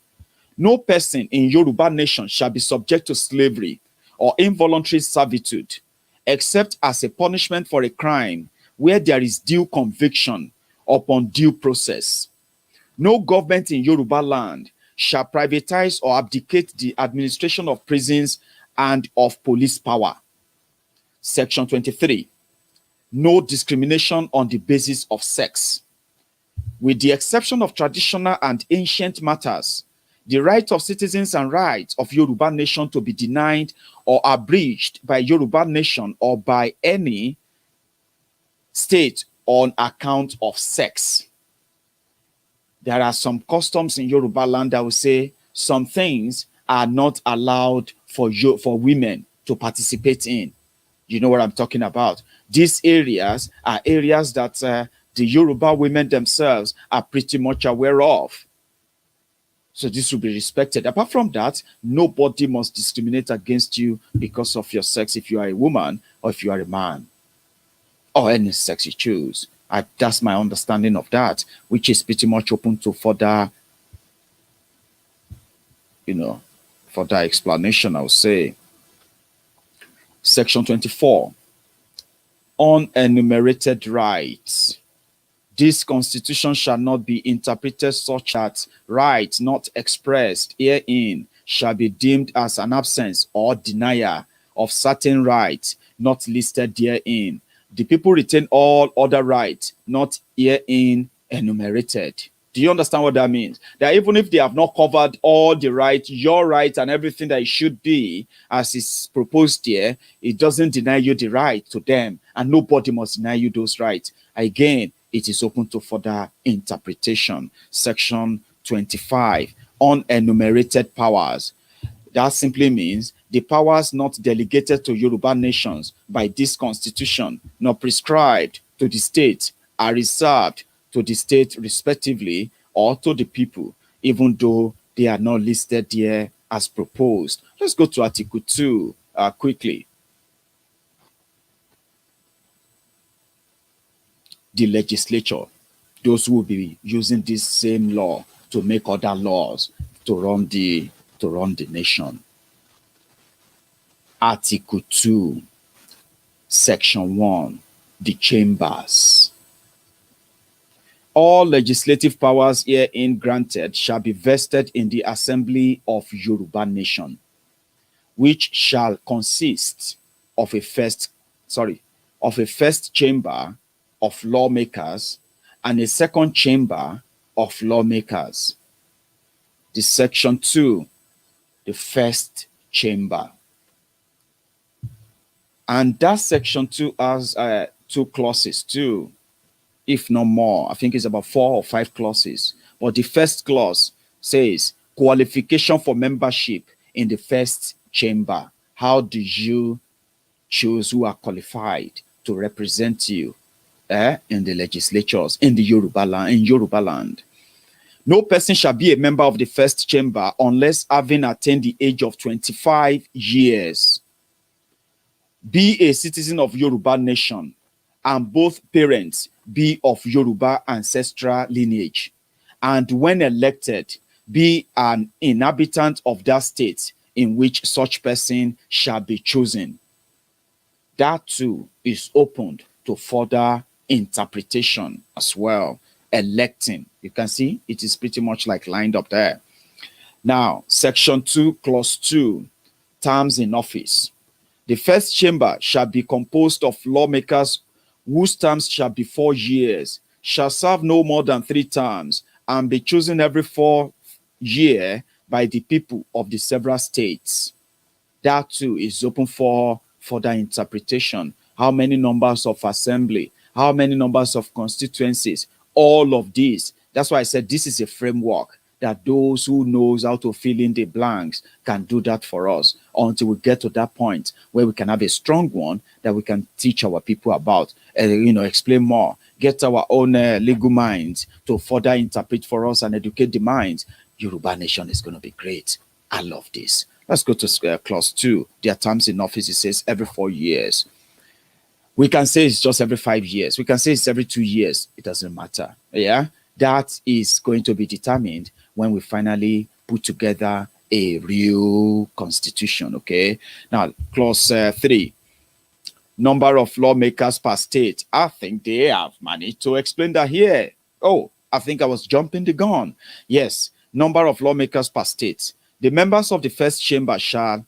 No person in Yoruba nation shall be subject to slavery or involuntary servitude, except as a punishment for a crime where there is due conviction upon due process. No government in Yoruba land shall privatize or abdicate the administration of prisons and of police power. Section 23, no discrimination on the basis of sex. With the exception of traditional and ancient matters, the right of citizens and rights of Yoruba nation to be denied or abridged by Yoruba nation or by any state on account of sex. There are some customs in Yoruba land that will say some things are not allowed for women to participate in. You know what I'm talking about. These areas are areas that the Yoruba women themselves are pretty much aware of. So this will be respected. Apart from that, nobody must discriminate against you because of your sex if you are a woman or if you are a man, or any sex you choose. That's my understanding of that, which is pretty much open to further, further explanation, I would say. Section 24, unenumerated rights. This constitution shall not be interpreted such that rights not expressed herein shall be deemed as an absence or denial of certain rights not listed herein. The people retain all other rights not herein enumerated. Do you understand what that means? That even if they have not covered all the rights, your rights and everything that it should be as is proposed here, it doesn't deny you the right to them, and nobody must deny you those rights. Again, it is open to further interpretation. Section 25, unenumerated powers. That simply means the powers not delegated to Yoruba nations by this constitution, nor prescribed to the state, are reserved to the state respectively or to the people, even though they are not listed here as proposed. Let's go to Article 2 quickly. The legislature, those who will be using this same law to make other laws to run the nation. Article 2, Section 1, the chambers. All legislative powers herein granted shall be vested in the Assembly of Yoruba Nation, which shall consist of a first chamber of lawmakers and a second chamber of lawmakers. The Section 2, the first chamber. And that Section 2 has 2 clauses too, if not more. I think it's about 4 or 5 clauses. But the first clause says qualification for membership in the first chamber. How do you choose who are qualified to represent you in the legislatures in the Yoruba land? No person shall be a member of the first chamber unless having attained the age of 25 years, be a citizen of Yoruba nation, and both parents be of Yoruba ancestral lineage, and when elected, be an inhabitant of that state in which such person shall be chosen. That too is opened to further interpretation as well. Electing, you can see it is pretty much like lined up there. Now, Section 2, Clause 2, terms in office. The first chamber shall be composed of lawmakers whose terms shall be 4 years, shall serve no more than 3 terms, and be chosen every 4 years by the people of the several states. That too is open for further interpretation. How many numbers of assembly? How many numbers of constituencies? All of this. That's why I said this is a framework that those who knows how to fill in the blanks can do that for us until we get to that point where we can have a strong one that we can teach our people about, explain more, get our own legal minds to further interpret for us and educate the minds. Yoruba nation is going to be great. I love this. Let's go to clause 2. Their terms in office, it says every 4 years. We can say it's just every 5 years. We can say it's every 2 years. It doesn't matter. Yeah, that is going to be determined when we finally put together a real constitution. Okay. Now, clause 3. Number of lawmakers per state. I think they have managed to explain that here. Oh, I think I was jumping the gun. Yes, number of lawmakers per state. The members of the first chamber shall,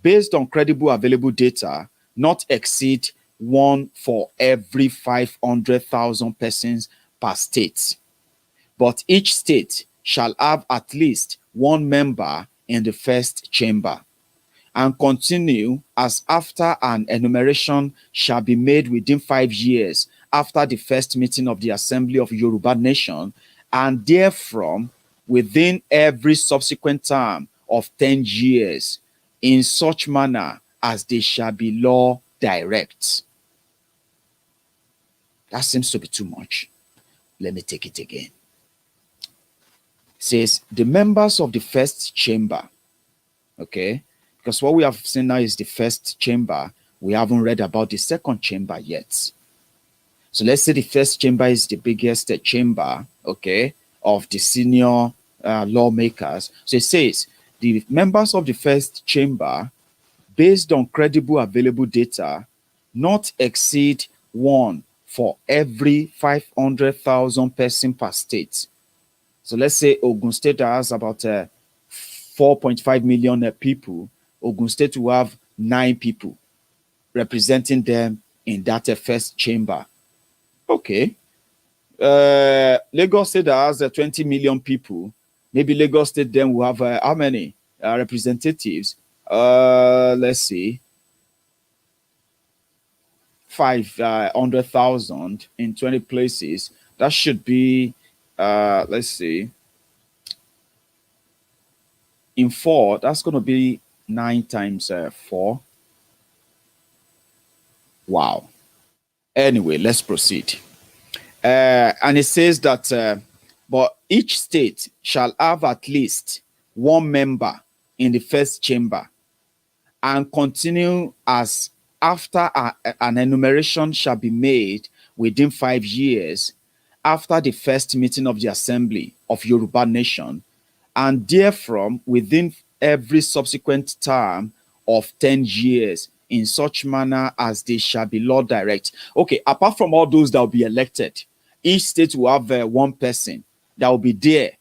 based on credible available data, not exceed 1 for every 500,000 persons per state. But each state shall have at least 1 member in the first chamber, and continue as after an enumeration shall be made within 5 years after the first meeting of the Assembly of Yoruba Nation, and therefrom within every subsequent term of 10 years, in such manner as they shall be law direct. That seems to be too much. Let me take it again. It says the members of the first chamber, okay? Because what we have seen now is the first chamber. We haven't read about the second chamber yet. So let's say the first chamber is the biggest chamber, okay, of the senior lawmakers. So it says the members of the first chamber, based on credible available data, not exceed 1 for every 500,000 person per state. So let's say Ogun State has about 4.5 million people. Ogun State will have 9 people representing them in that first chamber. Okay. Lagos State has 20 million people. Maybe Lagos State then will have how many representatives? Let's see. 500,000 in 20 places. That should be, let's see. In 4, that's going to be 9 times 4. Wow. Anyway, let's proceed. And it says that, but each state shall have at least 1 member in the first chamber, and continue as after an enumeration shall be made within 5 years after the first meeting of the Assembly of Yoruba Nation, and therefrom within every subsequent term of 10 years, in such manner as they shall be law direct. Okay, apart from all those that will be elected, each state will have 1 person that will be there.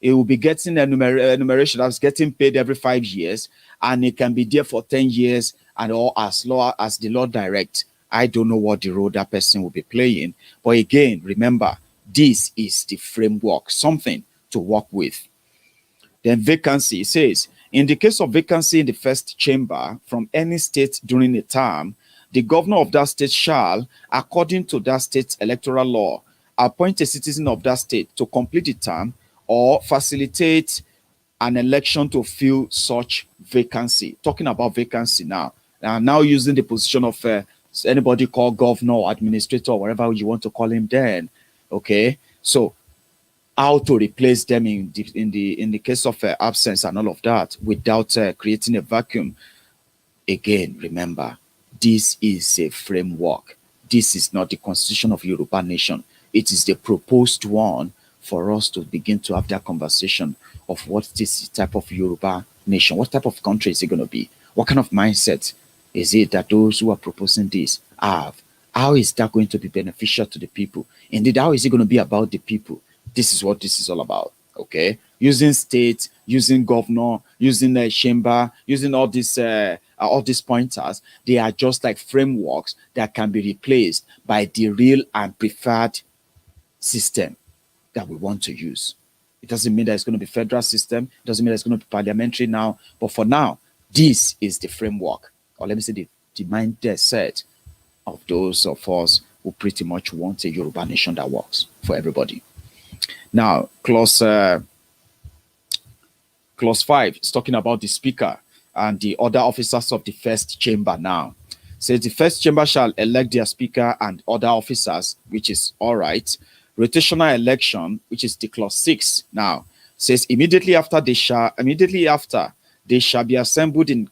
It will be getting enumeration that's getting paid every 5 years, and it can be there for 10 years, and all as law as the law direct. I don't know what the role that person will be playing, but again, remember, this is the framework, something to work with. Then vacancy, it says, in the case of vacancy in the first chamber from any state during a term, the governor of that state shall, according to that state's electoral law, appoint a citizen of that state to complete the term or facilitate an election to fill such vacancy. Talking about vacancy now. Now using the position of anybody called governor or administrator or whatever you want to call him then. Okay, so how to replace them in the case of absence and all of that without creating a vacuum. Again, remember, this is a framework. This is not the constitution of Yoruba Nation. It is the proposed one for us to begin to have that conversation of what this type of Yoruba Nation, what type of country is it going to be? What kind of mindset is it that those who are proposing this have? How is that going to be beneficial to the people? Indeed, how is it going to be about the people? This is what this is all about, okay? Using state, using governor, using chamber, using all these all these pointers, they are just like frameworks that can be replaced by the real and preferred system that we want to use. It doesn't mean that it's going to be federal system. It doesn't mean that it's going to be parliamentary now. But for now, this is the framework, or let me say the mindset of those of us who pretty much want a Yoruba nation that works for everybody. Now, clause 5 is talking about the speaker and the other officers of the first chamber now. Says the first chamber shall elect their speaker and other officers, which is all right. Rotational election, which is the clause 6 now, says immediately after they shall be assembled in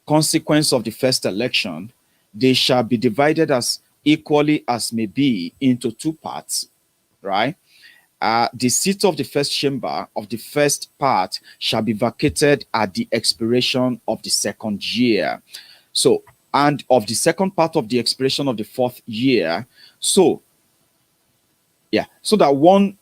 consequence of the first election, they shall be divided as equally as may be into 2 parts, right? The seat of the first chamber of the first part shall be vacated at the expiration of the second year. So, and of the second part of the expiration of the 4th year. So, yeah, so that one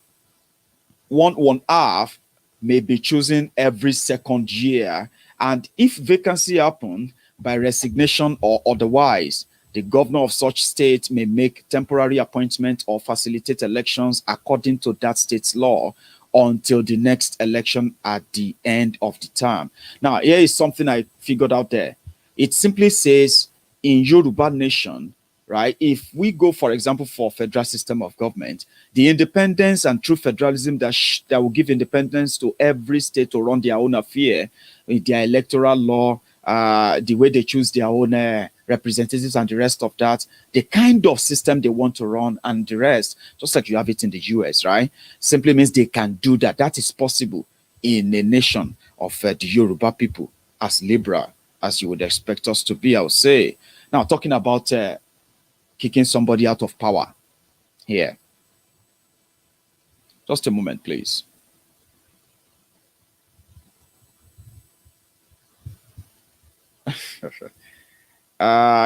half may be chosen every second year. And if vacancy happen by resignation or otherwise, the governor of such state may make temporary appointment or facilitate elections according to that state's law until the next election at the end of the term. Now, here is something I figured out there. It simply says in Yoruba nation, right? If we go, for example, for federal system of government, the independence and true federalism that will give independence to every state to run their own affair, with their electoral law, the way they choose their own representatives and the rest of that, the kind of system they want to run and the rest, just like you have it in the US, right? Simply means they can do that. That is possible in a nation of the Yoruba people, as liberal as you would expect us to be, I would say. Now, talking about kicking somebody out of power here. Just a moment, please.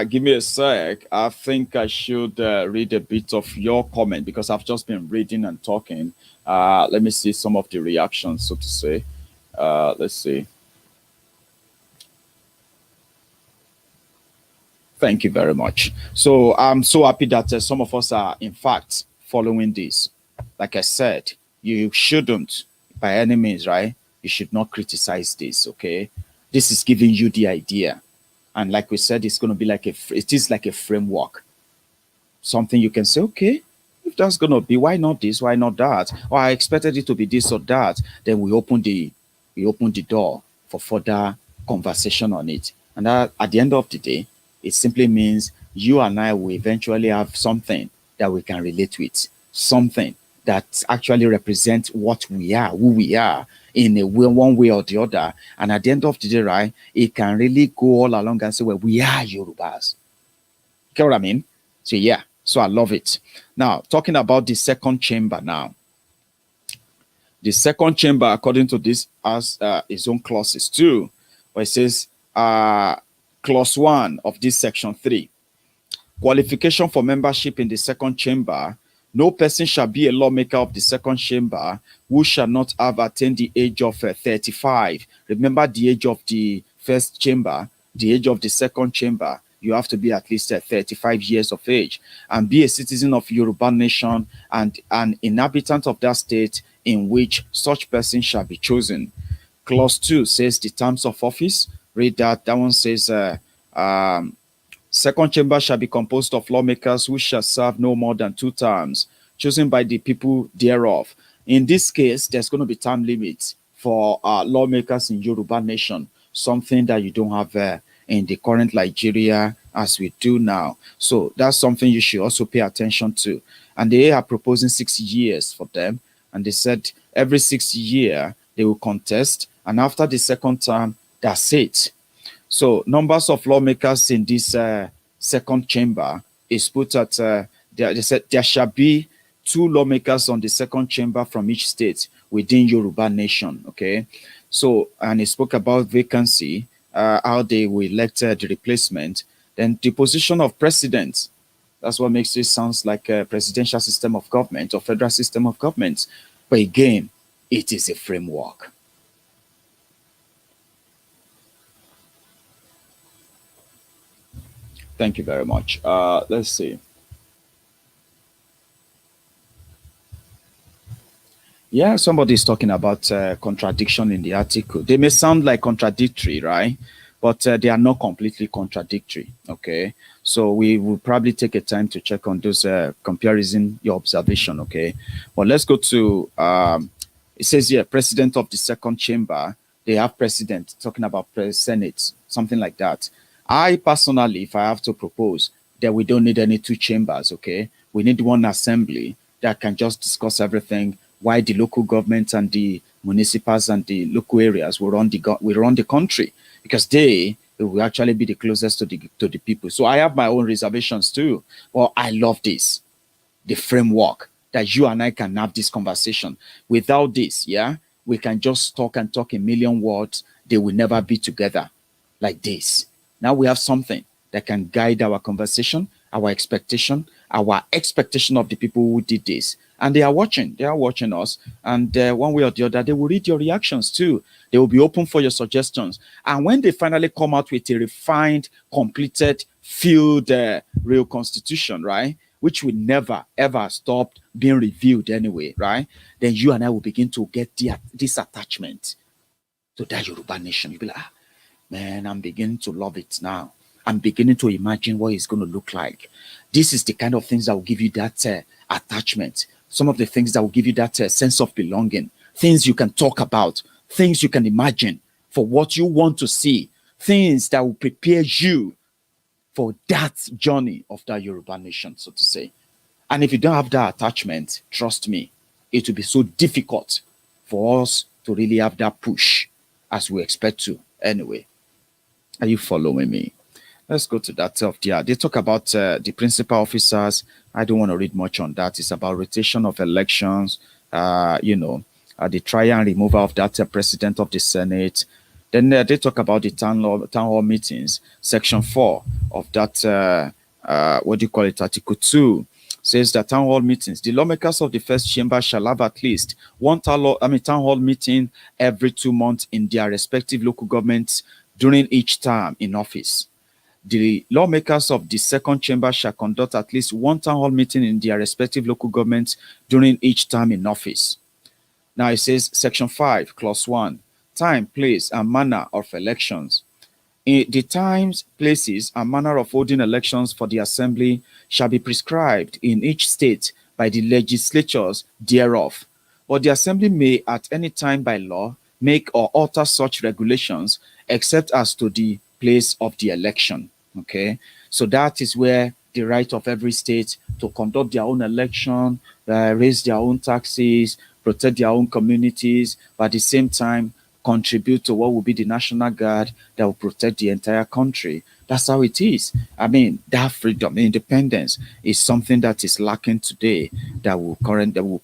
Give me a sec. I think I should read a bit of your comment because I've just been reading and talking. Let me see some of the reactions, so to say. Let's see. Thank you very much. So I'm so happy that some of us are, in fact, following this. Like I said, you shouldn't, by any means, right? You should not criticize this, okay? This is giving you the idea. And like we said, it's going to be like it is like a framework. Something you can say, okay, if that's going to be, why not this? Why not that? Or I expected it to be this or that. Then we open the door for further conversation on it. And that, at the end of the day, it simply means you and I will eventually have something that we can relate with, something that actually represents what we are, who we are, in a way, one way or the other. And at the end of the day, right, it can really go all along and say, well, we are Yorubas. Get what I mean? So yeah, so I love it. Now, talking about the second chamber now. The second chamber, according to this, has its own clauses too. But it says, clause 1 of this section 3. Qualification for membership in the second chamber. No person shall be a lawmaker of the second chamber who shall not have attained the age of 35. Remember the age of the first chamber, the age of the second chamber. You have to be at least 35 years of age and be a citizen of Yoruba nation and an inhabitant of that state in which such person shall be chosen. Clause 2 says the terms of office. Read that. That one says, second chamber shall be composed of lawmakers who shall serve no more than 2 terms, chosen by the people thereof. In this case, there's going to be term limits for lawmakers in Yoruba nation, something that you don't have in the current Nigeria as we do now. So that's something you should also pay attention to. And they are proposing 6 years for them. And they said every 6 years they will contest. And after the second term, that's it. So numbers of lawmakers in this second chamber is put at, they said there shall be 2 lawmakers on the second chamber from each state within Yoruba nation, okay? So, and he spoke about vacancy, how they will elect the replacement. Then the position of president, that's what makes it sounds like a presidential system of government or federal system of government. But again, it is a framework. Thank you very much. Let's see. Yeah, somebody's talking about contradiction in the article. They may sound like contradictory, right? But they are not completely contradictory. Okay, so we will probably take a time to check on those comparison, your observation. Okay, well, let's go to it says here, president of the second chamber. They have president talking about senate, something like that. I personally, if I have to propose, that we don't need any two chambers. Okay, we need one assembly that can just discuss everything. Why the local government and the municipals and the local areas will run the country, because they will actually be the closest to the people. So I have my own reservations too. Well, I love this, the framework that you and I can have this conversation. Without this, yeah, we can just talk and talk a million words. They will never be together like this. Now we have something that can guide our conversation, our expectation of the people who did this. And they are watching us. And one way or the other, they will read your reactions too. They will be open for your suggestions. And when they finally come out with a refined, completed, filled real constitution, right, which will never, ever stop being reviewed anyway, right, then you and I will begin to get this attachment to that Yoruba nation. You'll be like, man, I'm beginning to love it now. I'm beginning to imagine what it's going to look like. This is the kind of things that will give you that attachment. Some of the things that will give you that sense of belonging. Things you can talk about. Things you can imagine for what you want to see. Things that will prepare you for that journey of that Yoruba nation, so to say. And if you don't have that attachment, trust me, it will be so difficult for us to really have that push as we expect to anyway. Are you following me? Let's go to that self. Yeah, they talk about the principal officers. I don't want to read much on that. It's about rotation of elections, the trial and removal of that president of the Senate. Then they talk about the town hall meetings. Section 4 of that, Article 2 says that town hall meetings, the lawmakers of the first chamber shall have at least one town hall meeting every 2 months in their respective local governments during each term in office. The lawmakers of the second chamber shall conduct at least one town hall meeting in their respective local governments during each term in office. Now it says Section 5, Clause 1, time, place, and manner of elections. The times, places, and manner of holding elections for the assembly shall be prescribed in each state by the legislatures thereof. But the assembly may at any time by law make or alter such regulations except as to the place of the election. Okay, so that is where the right of every state to conduct their own election, raise their own taxes, protect their own communities, but at the same time contribute to what will be the National Guard that will protect the entire country. That's how it is. I mean, that freedom, independence is something that is lacking today that will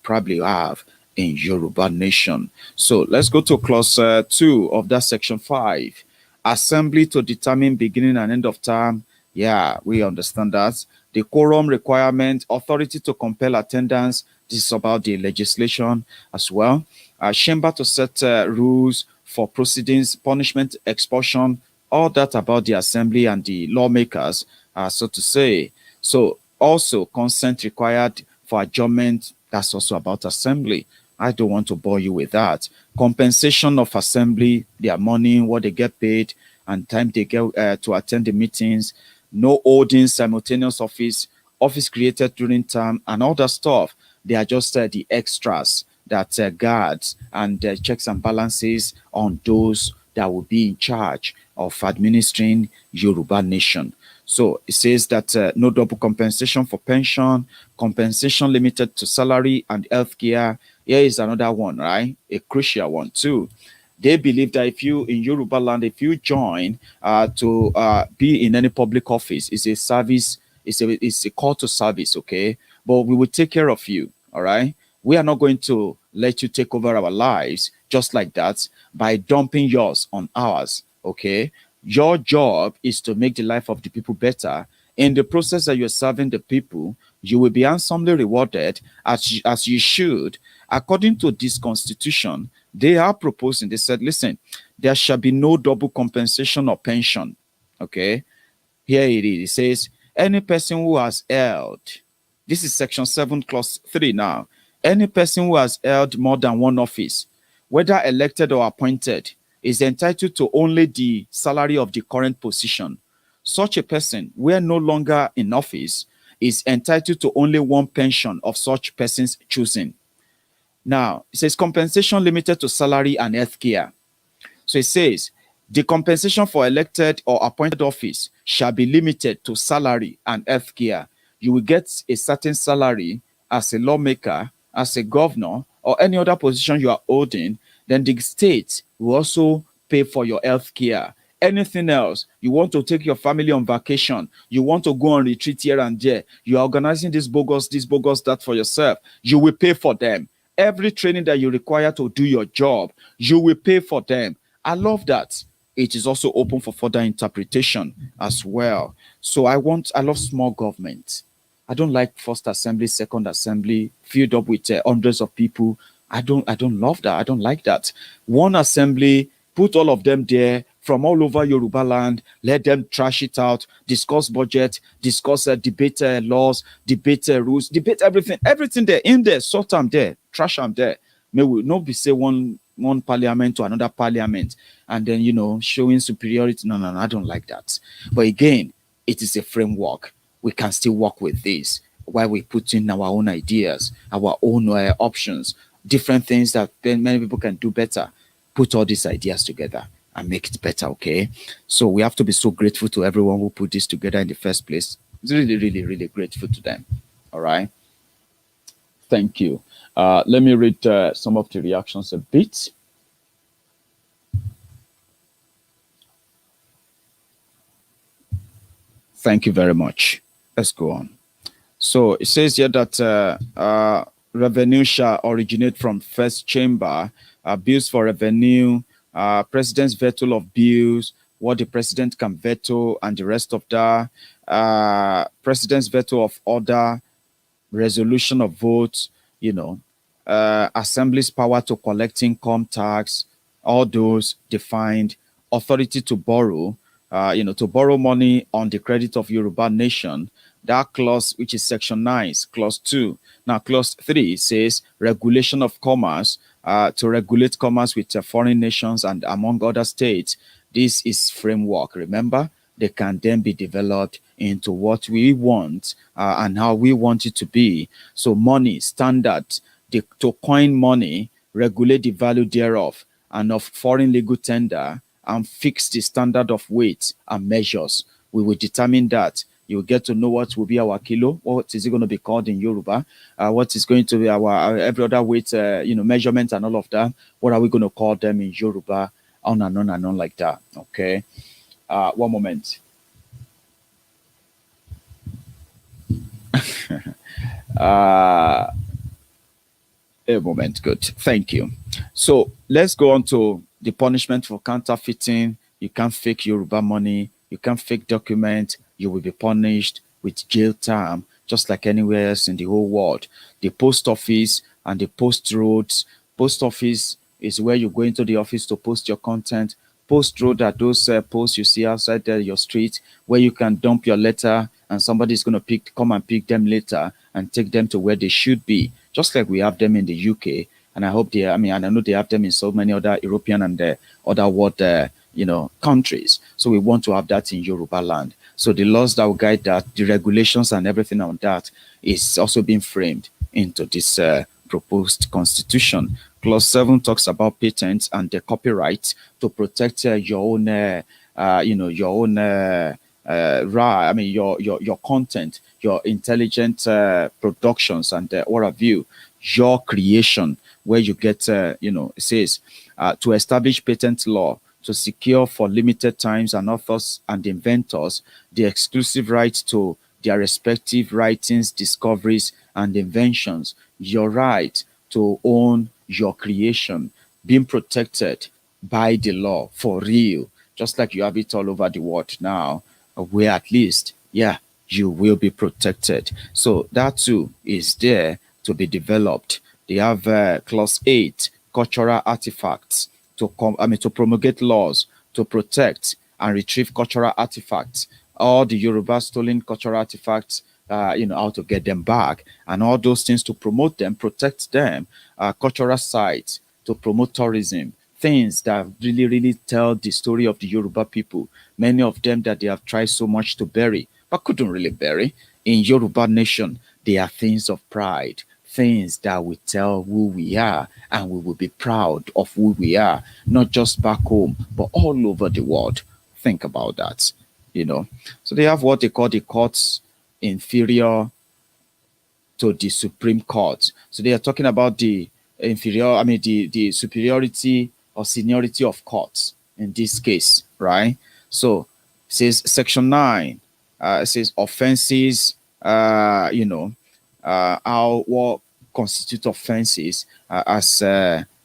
probably have in Yoruba nation. So let's go to clause 2 of that section 5. Assembly to determine beginning and end of term. Yeah, we understand that. The quorum requirement, authority to compel attendance. This is about the legislation as well. Chamber to set rules for proceedings, punishment, expulsion, all that about the assembly and the lawmakers, so to say. So also consent required for adjournment. That's also about assembly. I don't want to bore you with that. Compensation of assembly, their money, what they get paid, and time they get to attend the meetings. No holding simultaneous office created during term, and all that stuff. They are just the extras that guards and checks and balances on those that will be in charge of administering Yoruba nation. So it says that no double compensation for pension, compensation limited to salary and healthcare. Here is another one, right? A crucial one too. They believe that if you in Yoruba land, if you join to be in any public office, it's a service, it's a call to service, okay? But we will take care of you, all right? We are not going to let you take over our lives just like that by dumping yours on ours, okay? Your job is to make the life of the people better. In the process that you're serving the people, you will be handsomely rewarded as you should. According to this constitution, they are proposing, they said, listen, there shall be no double compensation or pension, okay? Here it is. It says, any person who has held, this is section 7, clause 3 now. Any person who has held more than one office, whether elected or appointed, is entitled to only the salary of the current position. Such a person, where no longer in office, is entitled to only one pension of such person's choosing. Now, it says compensation limited to salary and health care. So it says, the compensation for elected or appointed office shall be limited to salary and health care. You will get a certain salary as a lawmaker, as a governor, or any other position you are holding. Then the state will also pay for your health care. Anything else, you want to take your family on vacation, you want to go on retreat here and there, you are organizing this bogus, that for yourself, you will pay for them. Every training that you require to do your job, you will pay for them. I love that. It is also open for further interpretation as well. So I love small government. I don't like first assembly, second assembly, filled up with hundreds of people. I don't love that. I don't like that. One assembly, put all of them there from all over Yoruba land, let them trash it out, discuss budget, discuss debate laws, debate rules, debate everything there, in there, sort them there, trash them there. May we not be say one parliament to another parliament and then, showing superiority. No, I don't like that. But again, it is a framework. We can still work with this while we put in our own ideas, our own options, different things that many people can do better. Put all these ideas together and make it better, okay? So we have to be so grateful to everyone who put this together in the first place. It's really, really, really grateful to them. All right? Thank you. Let me read some of the reactions a bit. Thank you very much. Let's go on. So it says here that revenue shall originate from first chamber, bills for revenue, president's veto of bills, what the president can veto, and the rest of that, president's veto of order, resolution of votes, assembly's power to collect income tax, all those defined, authority to borrow, to borrow money on the credit of Yoruba nation. That clause, which is section 9, clause 2. Now, clause 3 says regulation of commerce, to regulate commerce with foreign nations and among other states. This is framework. Remember, they can then be developed into what we want and how we want it to be. So money, standard, to coin money, regulate the value thereof and of foreign legal tender, and fix the standard of weight and measures. We will determine that. You will get to know what will be our kilo, what is it going to be called in Yoruba, what is going to be our every other weight, measurement and all of that. What are we going to call them in Yoruba? On and on and on like that. Okay. One moment. A moment. Good. Thank you. So let's go on to the punishment for counterfeiting. You can't fake Yoruba money. You can't fake document. You will be punished with jail time, just like anywhere else in the whole world. The post office and the post roads. Post office is where you go into the office to post your content. Post road are those posts you see outside there, your street, where you can dump your letter and somebody's going to come and pick them later and take them to where they should be. Just like we have them in the UK. And I hope and I know they have them in so many other European and other world, countries. So we want to have that in Yoruba land. So the laws that will guide that, the regulations and everything on that is also being framed into this proposed constitution. Clause 7 talks about patents and the copyright to protect your own, your content, your intelligent productions and what have you, your creation, where you get, it says, to establish patent law to secure for limited times and authors and inventors the exclusive right to their respective writings, discoveries, and inventions. Your right to own your creation being protected by the law for real, just like you have it all over the world now, where at least, you will be protected. So that too is there to be developed. They have clause 8, cultural artifacts, to promulgate laws to protect and retrieve cultural artifacts all the Yoruba stolen cultural artifacts, how to get them back, and all those things to promote them, protect them, cultural sites to promote tourism, things that really, really tell the story of the Yoruba people. Many of them that they have tried so much to bury, but couldn't really bury. In Yoruba nation, they are things of pride, things that will tell who we are, and we will be proud of who we are, not just back home, but all over the world. Think about that. So they have what they call the courts inferior to the Supreme Court. So they are talking about the the superiority or seniority of courts in this case, right? So it says section 9, it says offenses, how what constitute offenses as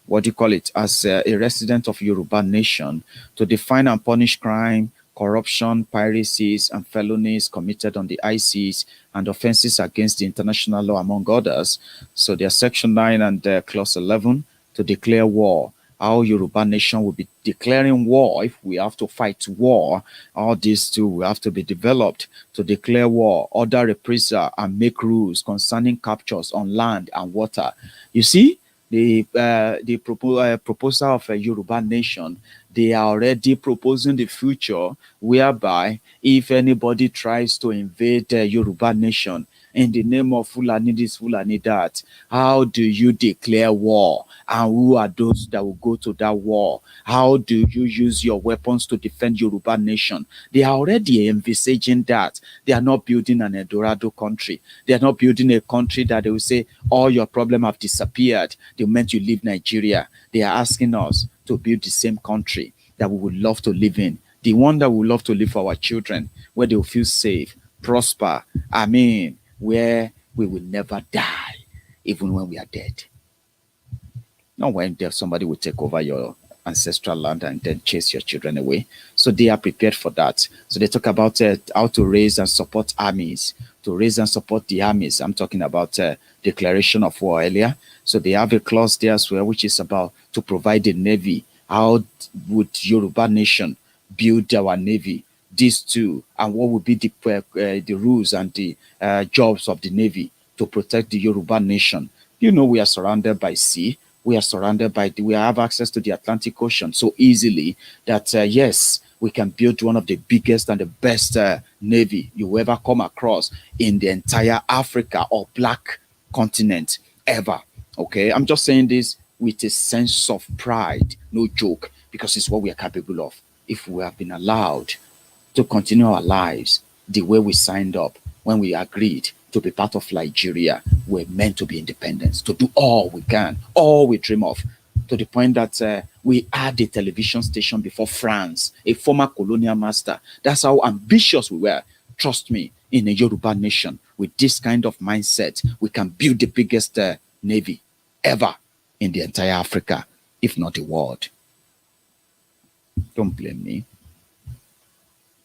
what do you call it, as a resident of Yoruba nation, to define and punish crime, corruption, piracies, and felonies committed on the ICs and offenses against the international law, among others. So there's section 9 and clause 11 to declare war. How Yoruba nation will be declaring war if we have to fight war. All these two will have to be developed to declare war, order reprisal, and make rules concerning captures on land and water. You see, the proposal of a Yoruba nation, they are already proposing the future whereby if anybody tries to invade the Yoruba nation in the name of Fulani this, Fulani that, how do you declare war? And who are those that will go to that war? How do you use your weapons to defend Yoruba nation? They are already envisaging that. They are not building an Eldorado country. They are not building a country that they will say, all your problems have disappeared the moment you leave Nigeria. They are asking us to build the same country that we would love to live in. The one that we would love to live for our children, where they will feel safe, prosper. Where we will never die, even when we are dead. Not when somebody will take over your ancestral land and then chase your children away. So they are prepared for that. So they talk about how to raise and support armies, to raise and support the armies. I'm talking about declaration of war earlier. So they have a clause there as well, which is about to provide the navy. How would Yoruba nation build our navy? These two, and what would be the rules and the jobs of the navy to protect the Yoruba nation? We are surrounded by sea. We are surrounded by we have access to the Atlantic Ocean so easily that yes, we can build one of the biggest and the best navy you ever come across in the entire Africa or black continent ever. Okay, I'm just saying this with a sense of pride, no joke, because it's what we are capable of if we have been allowed to continue our lives the way we signed up when we agreed to be part of Nigeria. We're meant to be independent, to do all we can, all we dream of, to the point that we had a television station before France, a former colonial master. That's how ambitious we were. Trust me, in a Yoruba nation, with this kind of mindset, we can build the biggest navy ever in the entire Africa, if not the world. Don't blame me.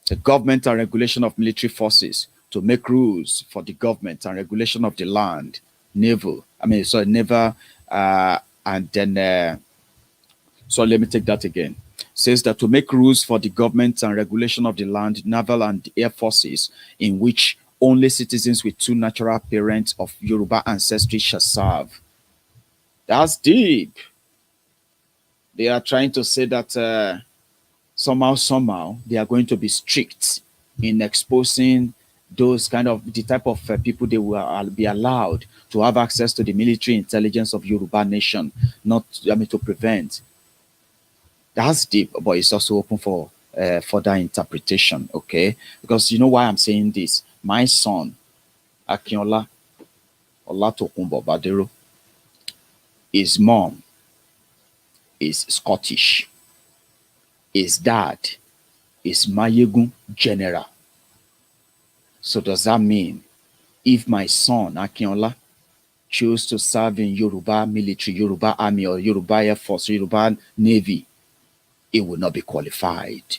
The government and regulation of military forces, to make rules for the government and regulation of the land, naval, and then, so let me take that again. Says that to make rules for the government and regulation of the land, naval and air forces, in which only citizens with two natural parents of Yoruba ancestry shall serve. That's deep. They are trying to say that somehow they are going to be strict in exposing those kind of the type of people they will be allowed to have access to the military intelligence of Yoruba nation, not to prevent. That's deep, but it's also open for further interpretation. Okay, because you know why I'm saying this. My son Akinola Olatokunbo Badero, his mom is Scottish. His dad is Maiyegun general. So does that mean if my son Akinola chose to serve in Yoruba military, Yoruba army, or Yoruba air force, Yoruba navy, he will not be qualified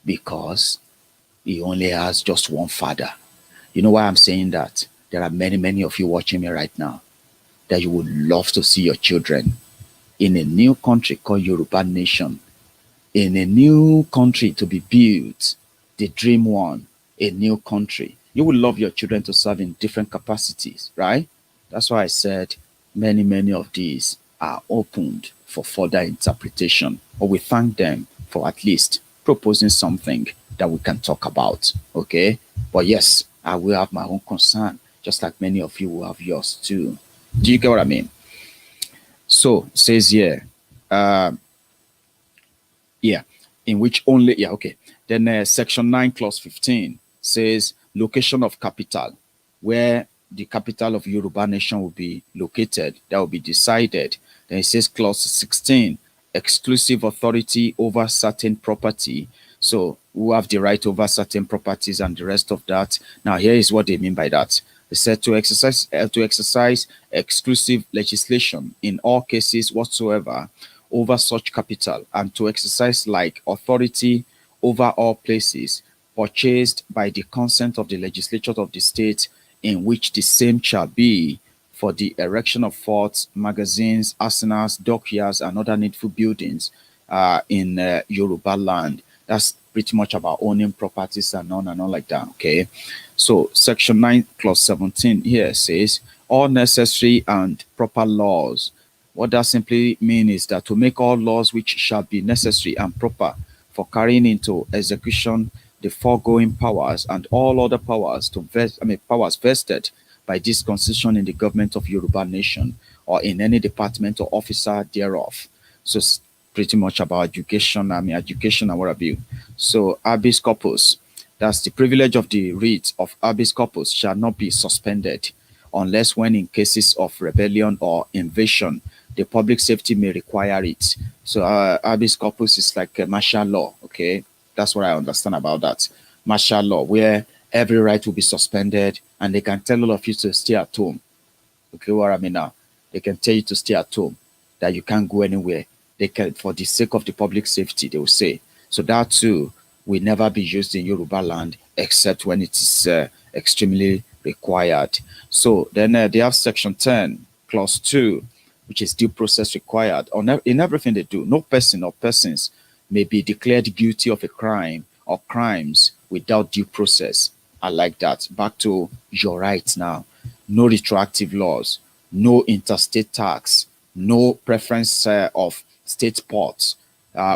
because he only has just one father? You know why I'm saying that? There are many of you watching me right now that you would love to see your children in a new country called Yoruba nation, in a new country to be built, the dream one, a new country. You will love your children to serve in different capacities, right? That's why I said many of these are opened for further interpretation. But we thank them for at least proposing something that we can talk about. Okay. But yes, I will have my own concern, just like many of you will have yours too. Do you get what I mean? So it says here, yeah, in which only, yeah, okay. Then section 9, clause 15 says location of capital, where the capital of Yoruba nation will be located, that will be decided. Then it says clause 16, exclusive authority over certain property. So who have the right over certain properties and the rest of that. Now here is what they mean by that. They said to exercise exclusive legislation in all cases whatsoever over such capital, and to exercise like authority over all places purchased by the consent of the legislature of the state in which the same shall be, for the erection of forts, magazines, arsenals, dockyards, and other needful buildings in Yoruba land. That's pretty much about owning properties and on like that. Okay. So section 9, clause 17 here says all necessary and proper laws. What that simply means is that to make all laws which shall be necessary and proper for carrying into execution the foregoing powers and all other powers powers vested by this constitution in the government of Yoruba nation or in any department or officer thereof. So it's pretty much about education, education and what have you. So habeas corpus, that's the privilege of the writ of habeas corpus, shall not be suspended unless when in cases of rebellion or invasion, the public safety may require it. So habeas corpus is like a martial law, okay? That's what I understand about that. Martial law, where every right will be suspended and they can tell all of you to stay at home. Okay, what I mean now? They can tell you to stay at home, that you can't go anywhere. They can, for the sake of the public safety, they will say. So that too will never be used in Yoruba land except when it is extremely required. So then they have section 10, clause 2, which is due process required. In everything they do, no person or persons may be declared guilty of a crime or crimes without due process. I like that. Back to your rights now. No retroactive laws, no interstate tax, no preference of state ports,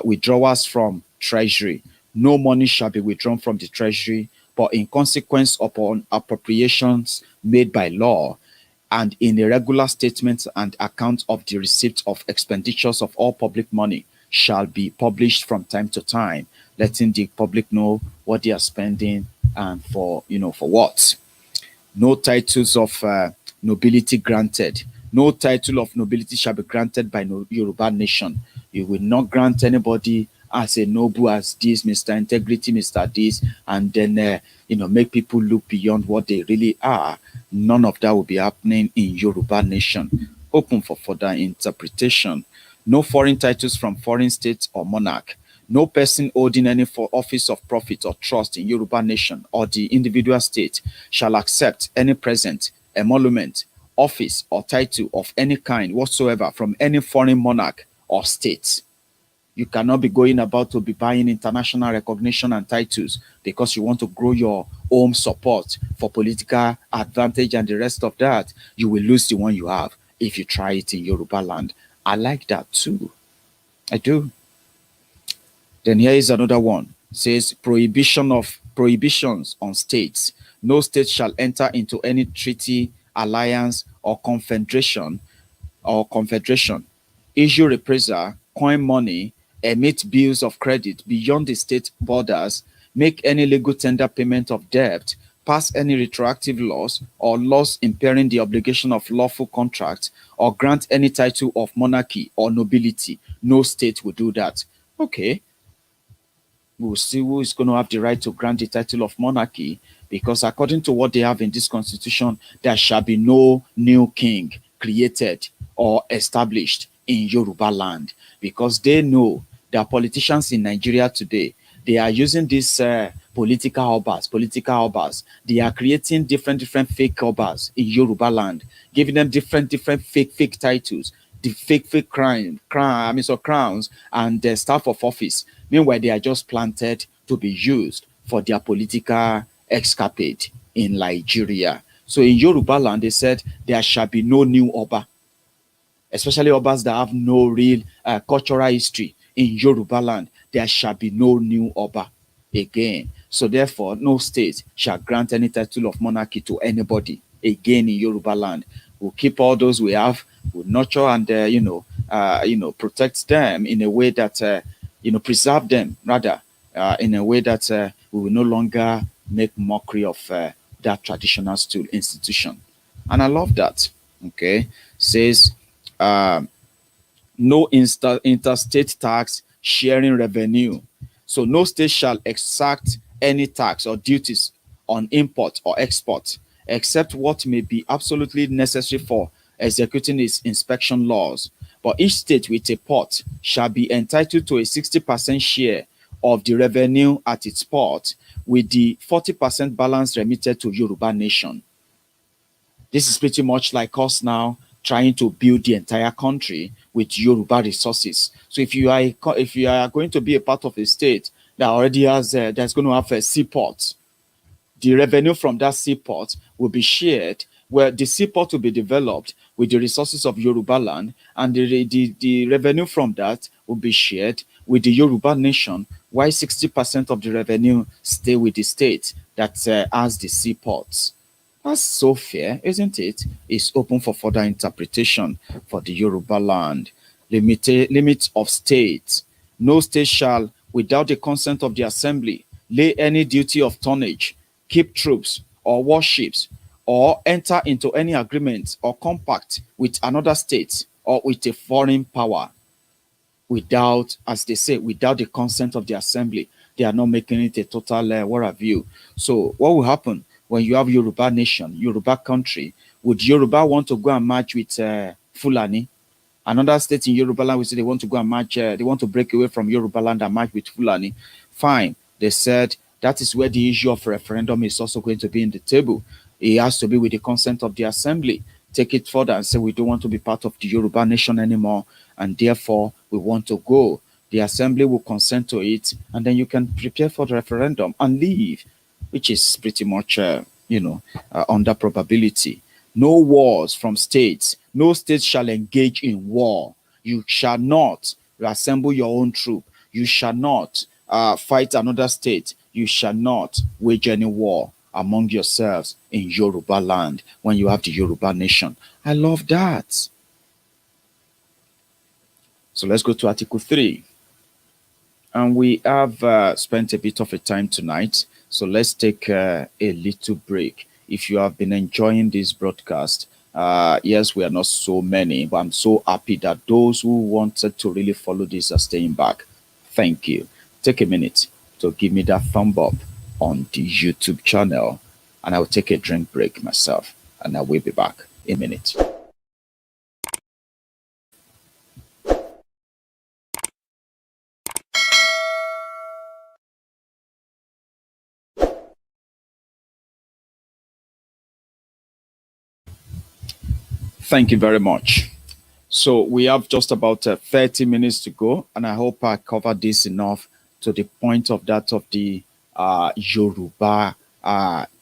withdrawals from treasury. No money shall be withdrawn from the treasury, but in consequence upon appropriations made by law, and in irregular statements and accounts of the receipt of expenditures of all public money shall be published from time to time, letting the public know what they are spending and for what. No titles of nobility granted. No title of nobility shall be granted by Yoruba nation. You will not grant anybody as a noble, as this, Mr. Integrity, Mr. This, and then, make people look beyond what they really are. None of that will be happening in Yoruba nation. Open for further interpretation. No foreign titles from foreign states or monarch. No person holding any office of profit or trust in Yoruba nation or the individual state shall accept any present, emolument, office or title of any kind whatsoever from any foreign monarch or state. You cannot be going about to be buying international recognition and titles because you want to grow your own support for political advantage and the rest of that. You will lose the one you have if you try it in Yoruba land. I like that too. I do. Then here is another one. It says prohibitions on states. No state shall enter into any treaty, alliance, or confederation, issue reprisal, coin money, emit bills of credit beyond the state borders, make any legal tender payment of debt, pass any retroactive laws or laws impairing the obligation of lawful contract, or grant any title of monarchy or nobility. No state will do that. Okay. We'll see who is going to have the right to grant the title of monarchy, because according to what they have in this constitution, there shall be no new king created or established in Yoruba land, because they know that politicians in Nigeria today, they are using these political obas. They are creating different fake obas in Yoruba land, giving them different fake titles, the fake crowns and the staff of office. Meanwhile, they are just planted to be used for their political escapade in Nigeria. So in Yoruba land, they said there shall be no new Oba, especially Obas that have no real cultural history. In Yoruba land, there shall be no new Oba again. So therefore, no state shall grant any title of monarchy to anybody again in Yoruba land. We'll keep all those we have, we'll nurture and protect them in a way that preserve them rather in a way that we will no longer make mockery of that traditional stool institution. And I love that. Okay, says no interstate tax sharing revenue. So no state shall exact any tax or duties on import or export, except what may be absolutely necessary for executing its inspection laws. But each state with a port shall be entitled to a 60% share of the revenue at its port, with the 40% balance remitted to Yoruba nation. This is pretty much like us now trying to build the entire country with Yoruba resources. So if you are going to be a part of a state that already has that's going to have a seaport, the revenue from that seaport will be shared, where the seaport will be developed with the resources of Yoruba land, and the revenue from that will be shared with the Yoruba nation, while 60% of the revenue stay with the state that has the seaports. That's so fair, isn't it? It's open for further interpretation for the Yoruba land. Limits of states. No state shall, without the consent of the assembly, lay any duty of tonnage, keep troops or warships, or enter into any agreement or compact with another state or with a foreign power without, as they say, without the consent of the assembly. They are not making it a total what have you. So what will happen when you have Yoruba nation, Yoruba country? Would Yoruba want to go and match with Fulani? Another state in Yoruba land will say they want to go and match, they want to break away from Yoruba land and match with Fulani. Fine. They said that is where the issue of referendum is also going to be in the table. It has to be with the consent of the assembly. Take it further and say we don't want to be part of the Yoruba nation anymore, and therefore we want to go. The assembly will consent to it, and then you can prepare for the referendum and leave, which is pretty much, under probability. No wars from states. No state shall engage in war. You shall not assemble your own troop. You shall not fight another state. You shall not wage any war among yourselves in Yoruba land when you have the Yoruba nation. I love that. So let's go to Article 3. And we have spent a bit of a time tonight. So let's take a little break. If you have been enjoying this broadcast, yes, we are not so many, but I'm so happy that those who wanted to really follow this are staying back. Thank you. Take a minute to give me that thumb up on the YouTube channel, and I will take a drink break myself, and I will be back in a minute. Thank you very much. So we have just about 30 minutes to go, and I hope I covered this enough to the point of that of the Yoruba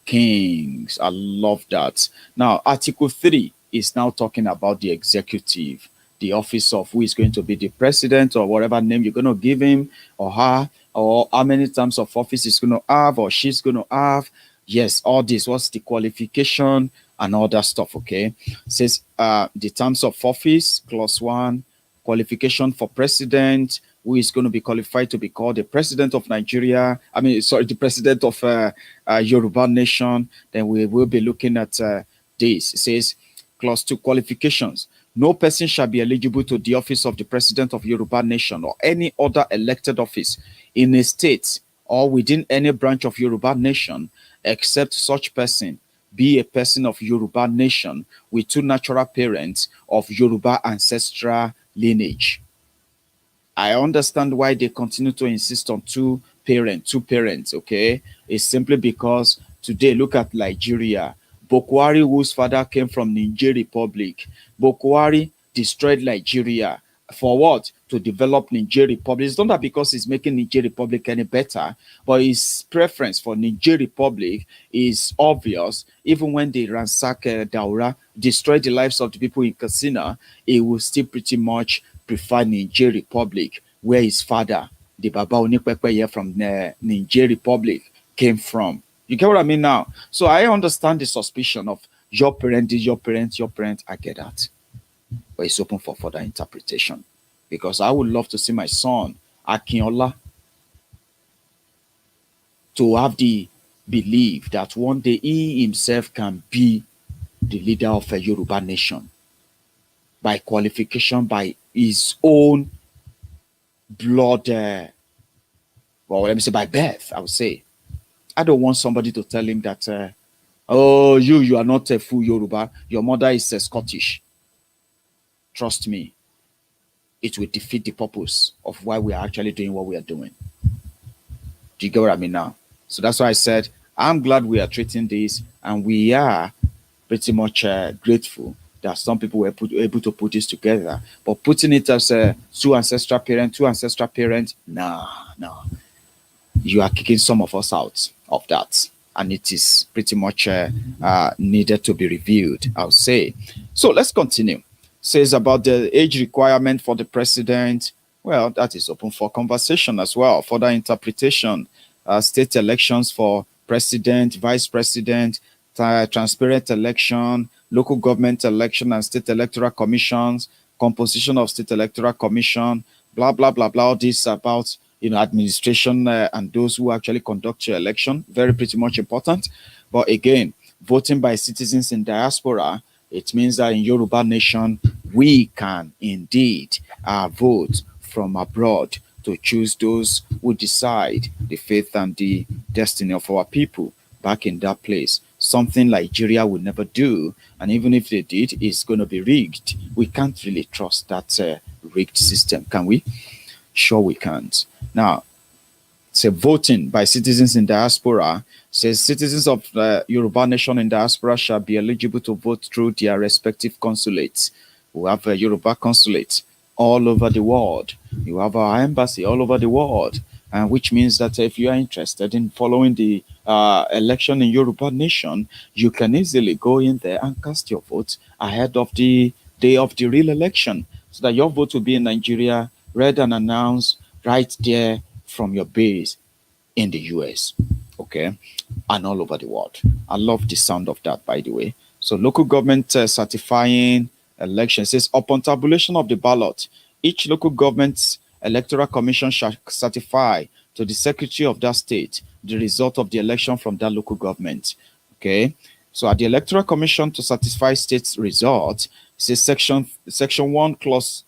kings. I love that. Now, Article 3 is now talking about the executive, the office of who is going to be the president or whatever name you're going to give him or her, or how many terms of office he's going to have or she's going to have. Yes, all this. What's the qualification and all that stuff, okay? It says the terms of office, clause 1, qualification for president, who is going to be qualified to be called the president of Nigeria. The president of Yoruba nation. Then we will be looking at this. It says, clause 2, qualifications. No person shall be eligible to the office of the president of Yoruba nation or any other elected office in a state or within any branch of Yoruba nation, except such person be a person of Yoruba nation with two natural parents of Yoruba ancestral lineage. I understand why they continue to insist on two parents, okay? It's simply because today, look at Nigeria. Bokwari, whose father came from Niger Republic. Bokwari destroyed Nigeria For what? To develop Niger Republic. It's not that because it's making Niger Republic any better, but his preference for Niger Republic is obvious. Even when they ransack Daura, destroy the lives of the people in Katsina, he will still pretty much prefer Niger Republic, where his father, the Baba Onipepe from Niger Republic, came from. You get what I mean now? So I understand the suspicion of your parent is your parent, your parent. I get that. But it's open for further interpretation. Because I would love to see my son, Akinola, to have the belief that one day he himself can be the leader of a Yoruba nation by qualification, by his own blood, well, let me say by birth, I would say. I don't want somebody to tell him that, oh, you are not a full Yoruba. Your mother is Scottish. Trust me, it will defeat the purpose of why we are actually doing what we are doing. Do you get what I mean now? So that's why I said, I'm glad we are treating this, and we are pretty much grateful that some people were able to put this together. But putting it as two ancestral parents, no. You are kicking some of us out of that. And it is pretty much needed to be reviewed, I'll say. So let's continue. Says about the age requirement for the president. Well, that is open for conversation as well. Further interpretation. State elections for president, vice president, transparent election, local government election and state electoral commissions, composition of state electoral commission, blah, blah, blah, blah. All this about, administration and those who actually conduct your election. Very pretty much important. But again, voting by citizens in diaspora, it means that in Yoruba nation, we can indeed vote from abroad to choose those who decide the fate and the destiny of our people back in that place. Something Nigeria would never do. And even if they did, it's going to be rigged. We can't really trust that rigged system, can we? Sure we can't. Now, so voting by citizens in diaspora says citizens of the Yoruba nation in diaspora shall be eligible to vote through their respective consulates. We have a Yoruba consulate all over the world. You have our embassy all over the world, which means that if you are interested in following the election in Yoruba nation, you can easily go in there and cast your vote ahead of the day of the real election, so that your vote will be in Nigeria, read and announced right there from your base in the US, okay, and all over the world. I love the sound of that, by the way. So local government certifying election says upon tabulation of the ballot, each local government electoral commission shall certify to the secretary of that state the result of the election from that local government. Okay, so at the electoral commission to satisfy state's result, says section 1 clause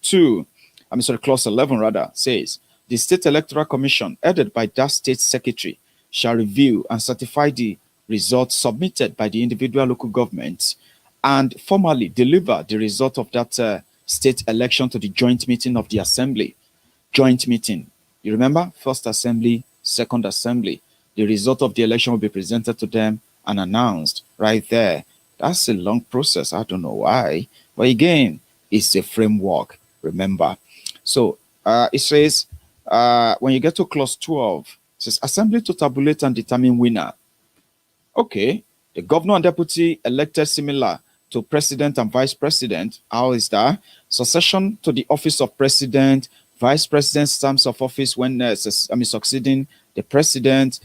11 rather, says the state electoral commission headed by that state secretary shall review and certify the results submitted by the individual local governments and formally deliver the result of that state election to the joint meeting of the assembly. Joint meeting. You remember? First assembly, second assembly. The result of the election will be presented to them and announced right there. That's a long process. I don't know why. But again, it's a framework. Remember. So it says, when you get to clause 12, it says assembly to tabulate and determine winner. Okay. The governor and deputy elected similar to president and vice president. How is that? Succession to the office of president, vice president's terms of office when succeeding the president.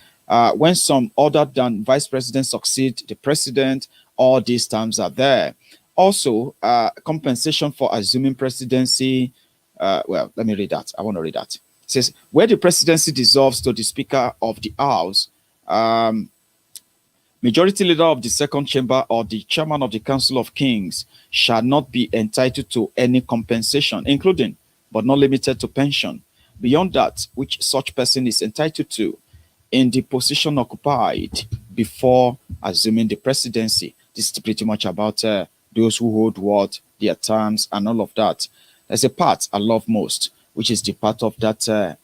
When some other than vice president succeed the president, all these terms are there. Also, compensation for assuming presidency. Well, let me read that. I want to read that. It says, where the presidency dissolves to the Speaker of the House, majority leader of the second chamber or the chairman of the Council of Kings shall not be entitled to any compensation, including but not limited to pension, beyond that which such person is entitled to in the position occupied before assuming the presidency. This is pretty much about those who hold what, their terms, and all of that. There's a part I love most, which is the part of that,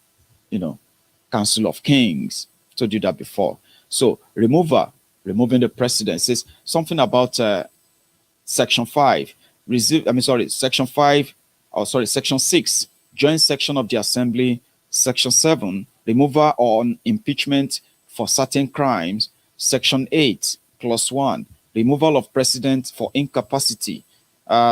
Council of Kings. I told you that before. So, removing the president says something about Section 5. Section 5 Section 6, joint section of the Assembly. Section 7, removal on impeachment for certain crimes. Section 8, clause 1, removal of president for incapacity.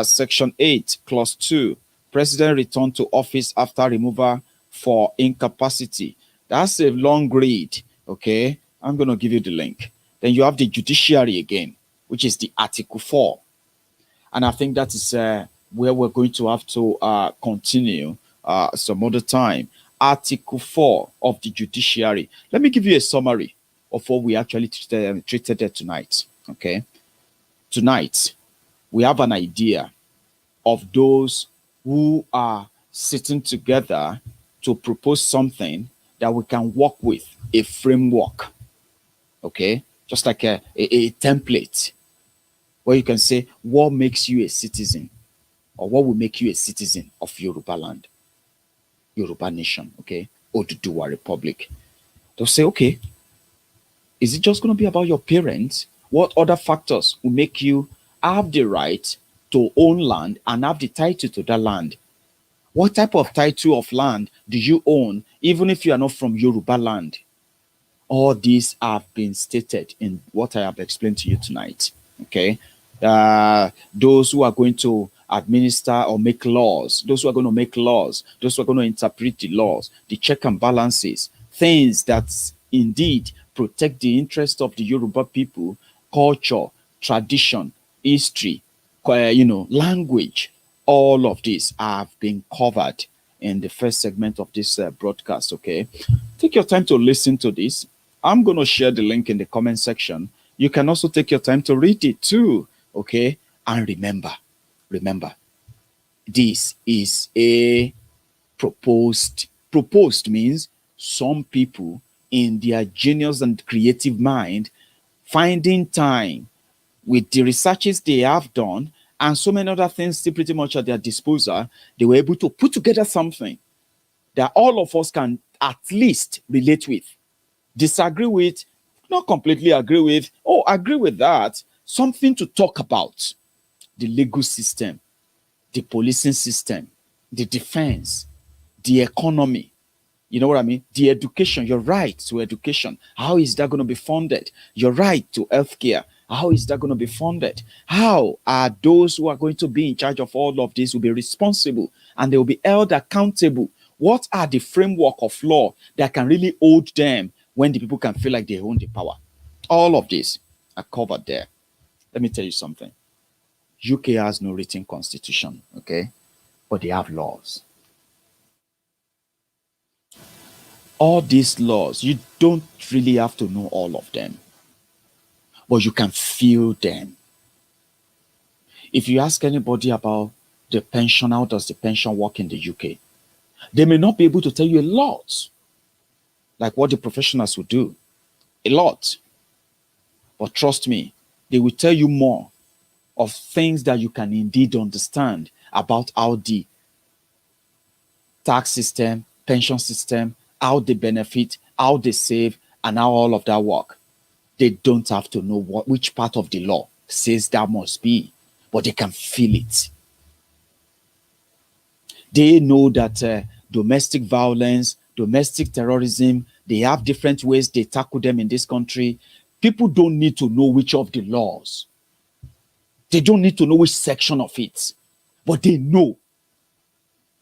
Section 8, clause 2, president returned to office after removal for incapacity. That's a long read, okay? I'm going to give you the link. Then you have the judiciary again, which is the Article 4. And I think that is where we're going to have to continue some other time. Article 4 of the judiciary. Let me give you a summary of what we actually treated there tonight, okay? Tonight, we have an idea of those who are sitting together to propose something that we can work with, a framework, okay? Just like a template where you can say, what makes you a citizen? Or what will make you a citizen of Yoruba land, Yoruba nation, okay? Oduduwa Republic. They'll say, okay, is it just going to be about your parents? What other factors will make you have the right to own land and have the title to that land? What type of title of land do you own, even if you are not from Yoruba land? All these have been stated in what I have explained to you tonight, okay? Those who are going to administer or make laws, those who are going to make laws, those who are going to interpret the laws, the check and balances, things that indeed protect the interest of the Yoruba people, culture, tradition, history, language. All of these have been covered in the first segment of this broadcast, okay? Take your time to listen to this. I'm going to share the link in the comment section. You can also take your time to read it too, okay? And remember, this is a proposed. Proposed means some people in their genius and creative mind finding time with the researches they have done and so many other things still pretty much at their disposal, they were able to put together something that all of us can at least relate with, disagree with, not completely agree with, agree with that, something to talk about. The legal system, the policing system, the defense, the economy, you know what I mean? The education, your right to education. How is that going to be funded? Your right to healthcare. How is that going to be funded? How are those who are going to be in charge of all of this will be responsible and they will be held accountable? What are the framework of law that can really hold them when the people can feel like they own the power? All of this are covered there. Let me tell you something. UK has no written constitution, okay? But they have laws. All these laws, you don't really have to know all of them, but you can feel them. If you ask anybody about the pension, how does the pension work in the UK? They may not be able to tell you a lot, like what the professionals would do, a lot. But trust me, they will tell you more of things that you can indeed understand about how the tax system, pension system, how they benefit, how they save, and how all of that work. They don't have to know which part of the law says that must be, but they can feel it. They know that domestic violence, domestic terrorism, they have different ways they tackle them in this country. People don't need to know which of the laws. They don't need to know which section of it, but they know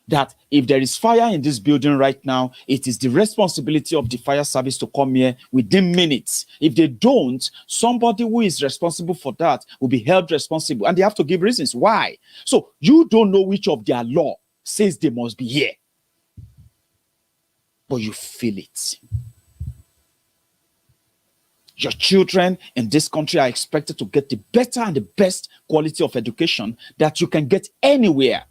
that if there is fire in this building right now, it is the responsibility of the fire service to come here within minutes. If they don't, somebody who is responsible for that will be held responsible, and they have to give reasons why. So you don't know which of their law says they must be here, but you feel it. Your children in this country are expected to get the better and the best quality of education that you can get anywhere.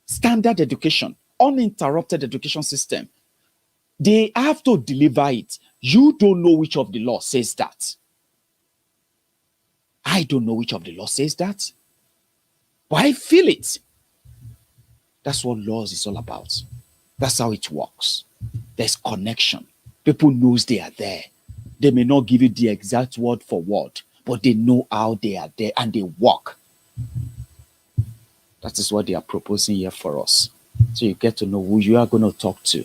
Standard education, uninterrupted education system. They have to deliver it. You don't know which of the law says that. I don't know which of the law says that, but I feel it. That's what laws is all about. That's how it works. There's connection. People knows they are there. They may not give you the exact word for word, but they know how they are there and they work. That is what they are proposing here for us. So you get to know who you are going to talk to.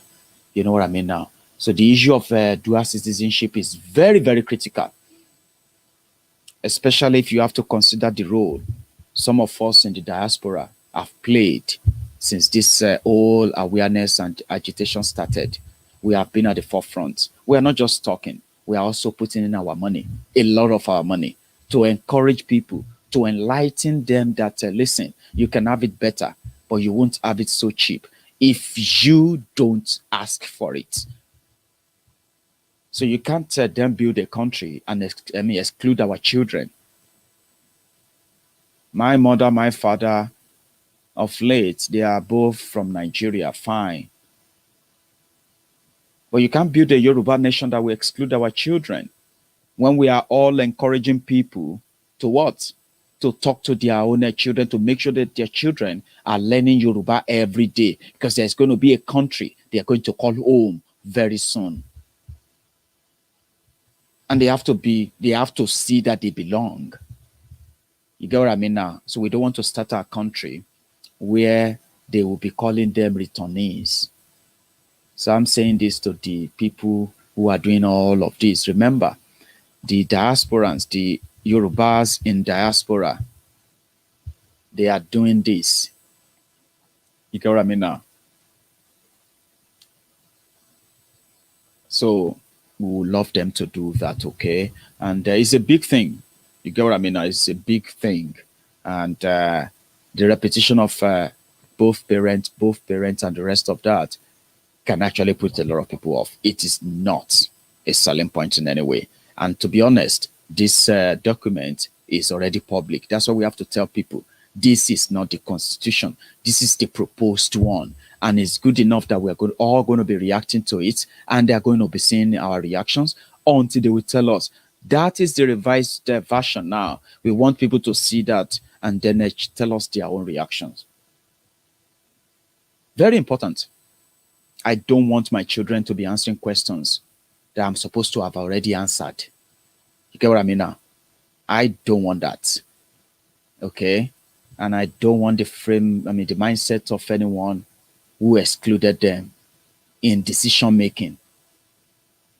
You know what I mean now? So the issue of dual citizenship is very, very critical, especially if you have to consider the role some of us in the diaspora have played since this whole awareness and agitation started. We have been at the forefront. We are not just talking, we are also putting in our money, a lot of our money, to encourage people, to enlighten them that, listen, you can have it better, but you won't have it so cheap if you don't ask for it. So you can't then build a country and exclude our children. My mother, my father, of late, they are both from Nigeria, fine. But you can't build a Yoruba nation that will exclude our children when we are all encouraging people to what? To talk to their own children, to make sure that their children are learning Yoruba every day, because there's going to be a country they are going to call home very soon. And they have to see that they belong. You get what I mean now? So we don't want to start our country where they will be calling them returnees. So I'm saying this to the people who are doing all of this. Remember, the diasporans, the Yorubas in diaspora, they are doing this. You get what I mean now? So we would love them to do that, okay? And it's a big thing. You get what I mean now? It's a big thing. And the repetition of both parents and the rest of that can actually put a lot of people off. It is not a selling point in any way. And to be honest, this document is already public. That's why we have to tell people, this is not the constitution. This is the proposed one. And it's good enough that we're all going to be reacting to it, and they're going to be seeing our reactions until they will tell us, that is the revised version now. We want people to see that and then tell us their own reactions. Very important. I don't want my children to be answering questions that I'm supposed to have already answered. You get what I mean now? I don't want that. Okay? And I don't want the mindset of anyone who excluded them in decision-making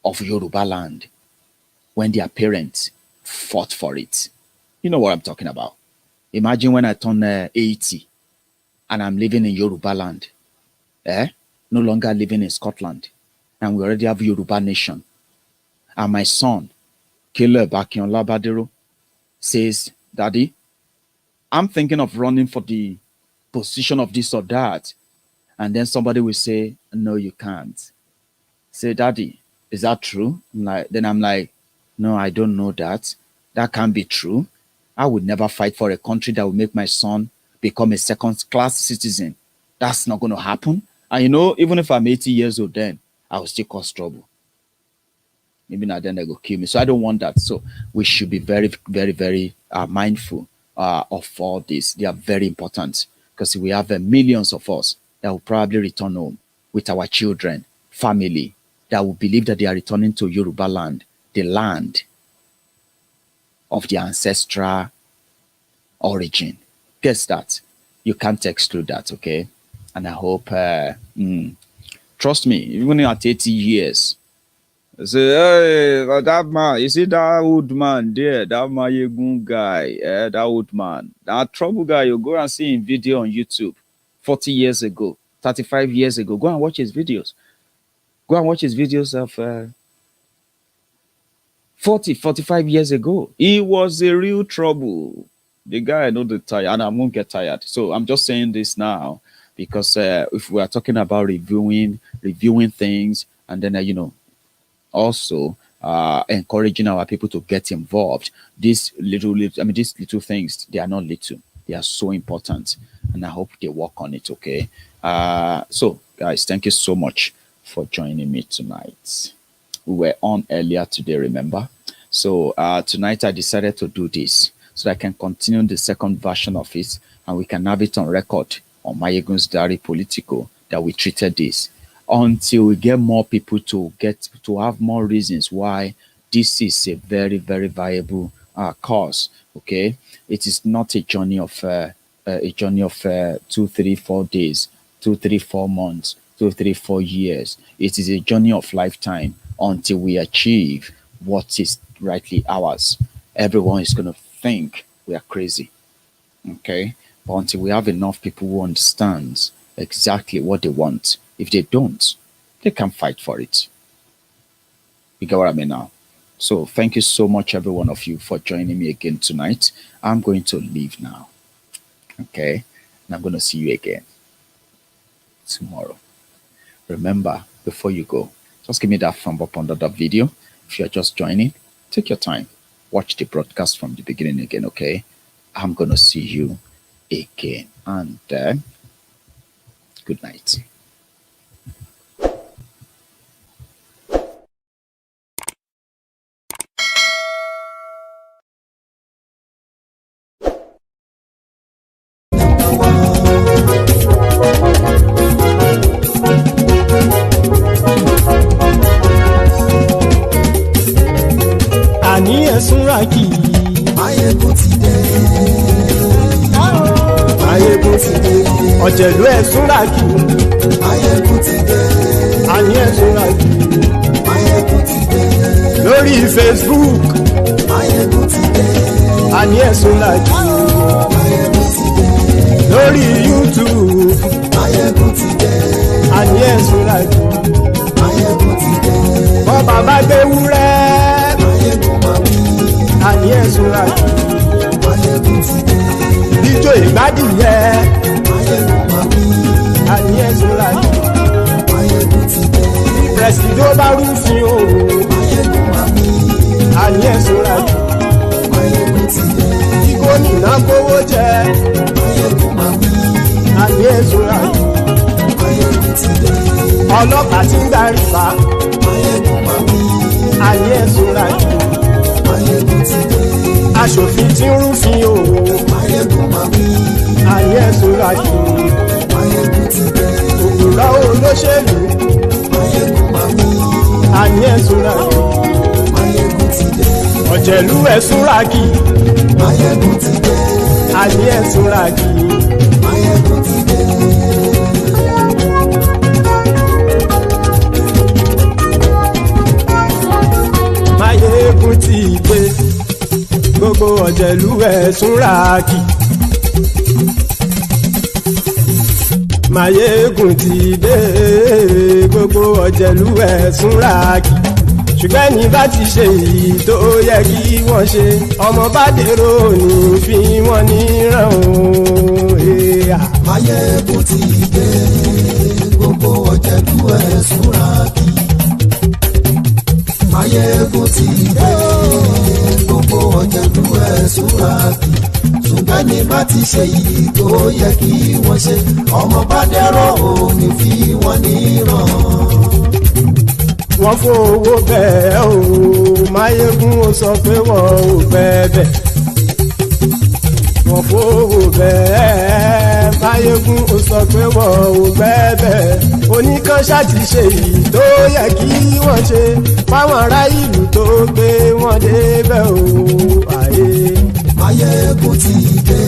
of Yoruba land when their parents fought for it. You know what I'm talking about. Imagine when I turn 80 and I'm living in Yoruba land. No longer living in Scotland. And we already have Yoruba nation. And my son, Caleb Akionlabadero, says, Daddy, I'm thinking of running for the position of this or that. And then somebody will say, no, you can't. Say, Daddy, is that true? Then I'm like, no, I don't know that. That can't be true. I would never fight for a country that will make my son become a second-class citizen. That's not going to happen. And you know, even if I'm 80 years old then, I will still cause trouble. Maybe not then they will kill me. So I don't want that. So we should be very, very, very mindful of all this. They are very important, because we have millions of us that will probably return home with our children, family, that will believe that they are returning to Yoruba land, the land of their ancestral origin. Guess that. You can't exclude that, okay? And I hope, trust me, even at 80 years, I say, hey, that man, you see that old man there, that Maiyegun guy, that old man, that trouble guy, you go and see him video on YouTube 40 years ago, 35 years ago. Go and watch his videos. Go and watch his videos of 40, 45 years ago. He was a real trouble. The guy, I know the tired, and I won't get tired. So I'm just saying this now, because if we are talking about reviewing things, and then, also encouraging our people to get involved, these little things, they are not little. They are so important. And I hope they work on it, okay? So, guys, thank you so much for joining me tonight. We were on earlier today, remember? So tonight I decided to do this so that I can continue the second version of it, and we can have it on record on Maiyegun's Diary Politico that we treated this, until we get more people to have more reasons why this is a very, very viable cause, okay? It is not a journey of a journey of 2, 3, 4 days, 2, 3, 4 months, 2, 3, 4 years. It is a journey of lifetime until we achieve what is rightly ours. Everyone is going to think we are crazy. Okay? But until we have enough people who understand exactly what they want, if they don't, they can fight for it. You get what I mean now? So thank you so much, every one of you, for joining me again tonight. I'm going to leave now. Okay? And I'm going to see you again tomorrow. Remember, before you go, just give me that thumb up under that video. If you're just joining, take your time. Watch the broadcast from the beginning again, okay? I'm going to see you again. And good night. Súnrakì. Maiyegun ti dé. Maiyegun ti dé. Ọ̀jẹ̀lú ẹ̀ Súnrakì. Maiyegun ti dé. Àní ẹ̀ Súnrakì. Maiyegun ti dé. Lórí Facebook. Maiyegun ti dé. Àní ẹ̀ Súnrakì. Maiyegun ti dé. Lórí YouTube. Maiyegun ti dé. Àní ẹ̀ Súnrakì. Maiyegun ti dé. Bọ́ bàbá gbé wúrẹ́. Àní ẹ̀ Súnrakì. Maiyegun ti dé. Ijó ìgbádìyẹ. Àní ẹ̀ Súnrakì. Maiyegun ti dé. Pẹ̀sìdó bá rúfin o. Àní ẹ̀ Súnrakì. Maiyegun ti dé. Kí gómìnà kówó jẹ. Àní ẹ̀ Súnrakì. Maiyegun ti dé. Ọlọ́pàá tí ń darí bá. Àní ẹ̀ Súnrakì. Maiyegun ti dé. Aṣòfin tí ń rúfin o. Àní ẹ̀ Súnrakì. Maiyegun ti dé. Òpùrọ́ olóṣèlú. Àní ẹ̀ Súnrakì. Maiyegun ti dé. Ọ̀jẹ̀lú ẹ̀ Súnrakì. Maiyegun ti dé. Àní ẹ̀ Súnrakì. Maiyegun ti dé. Maiyegun ti dé. Gbogbo ọ̀jẹ̀lú ẹ̀ Súnrakì. Maiyegun ti dé. Gbogbo ọ̀jẹ̀lú ẹ̀ Súnrakì. Ṣùgbọ́n ní bá ti ṣe èyí tó yẹ kí wọ́n ṣe, ọmọ bá dèrò ní fi wọ́n níran o. Maiyegun ti dé. Gbogbo ọ̀jẹ̀lú ẹ̀ Súnrakì. Maiyegun ti dé. Gbogbo ọ̀jẹ̀lú ẹ̀ Súnrakì. Ṣùgbọ́n ní bá ti ṣe yìí tó yẹ kí wọ́n ṣe, ọmọ bá dẹ́rọ̀ òní fi wọ́n níran. Wọ́n fowó bẹ́ẹ̀ o. Maiyegun ó sọ pé wọ́n ò bẹ́ẹ̀. Wọ́n fowó bẹ́ẹ̀. Maiyegun ó sọ pé wọ́n ò bẹ́ẹ̀. Oníkan ṣáàtì ṣe yìí tó yẹ kí wọ́n ṣe fáwọn ará ìlú tó gbé wọn débẹ̀ o. Maiyegun ti dé.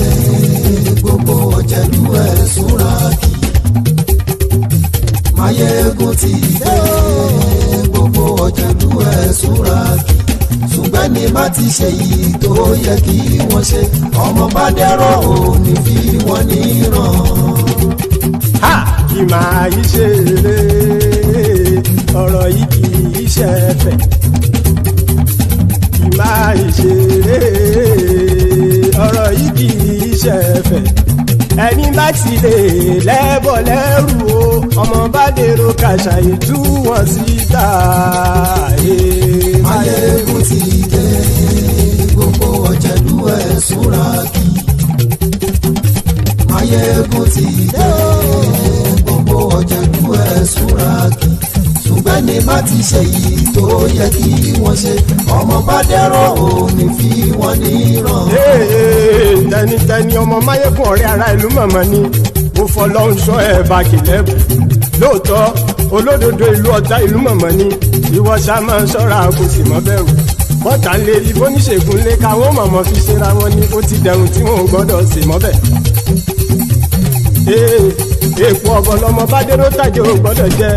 Gbogbo ọ̀jẹ̀lú ẹ̀ Súnrakì. Maiyegun ti dé. Gbogbo ọ̀jẹ̀lú ẹ̀ Súnrakì. Ṣùgbọ́n ní bá ti ṣe yìí tó yẹ kí wọ́n ṣe, ọmọ bá dẹ́rọ̀ òní fi wọ́n níran. Kì máa yí ṣe eré, ọ̀rọ̀ yìí kì í ṣe ẹ̀fẹ̀. Kì máa yí ṣe eré, ọ̀rọ̀ yìí kì í ṣe ẹ̀fẹ̀. Ẹni bá ti lè lẹ́bọ̀ lẹ́rù o, ọmọ bá dèrò kàṣàyè tú wọn síta. Maiyegun ti dé. Gbogbo ọ̀jẹ̀lú ẹ̀ Súnrakì. Maiyegun ti dé. Gbogbo ọ̀jẹ̀lú ẹ̀ Súnrakì. Ṣùgbọ́n ní bá ti ṣe yìí tó yẹ kí wọ́n ṣe, ọmọ bá dẹ́rọ̀ òní fi wọ́n níran. Tẹnitẹni ọmọ Maiyegun ọ̀rẹ́ ara ìlú mọ̀mọ́ ni mo fọlọ́run ṣọ́ ẹ̀ bá kìlẹ́bù. Lóòótọ́ olódodo ìlú ọ̀tá ìlú mọ̀mọ́ ni ìwọ ṣá máa ń ṣọ́ra kò sì mọ́ bẹ̀rù. Bọ́tà ń lé ibo níṣègùn lé káwọn mọ̀mọ́ fi ṣera wọn ni ó ti dẹrùn tí wọn ò gbọ́dọ̀ sì mọ́ bẹ̀. èèpo ọ̀bọ̀ lọmọ bá dérò tàjẹ́ ò gbọ́dọ̀ jẹ.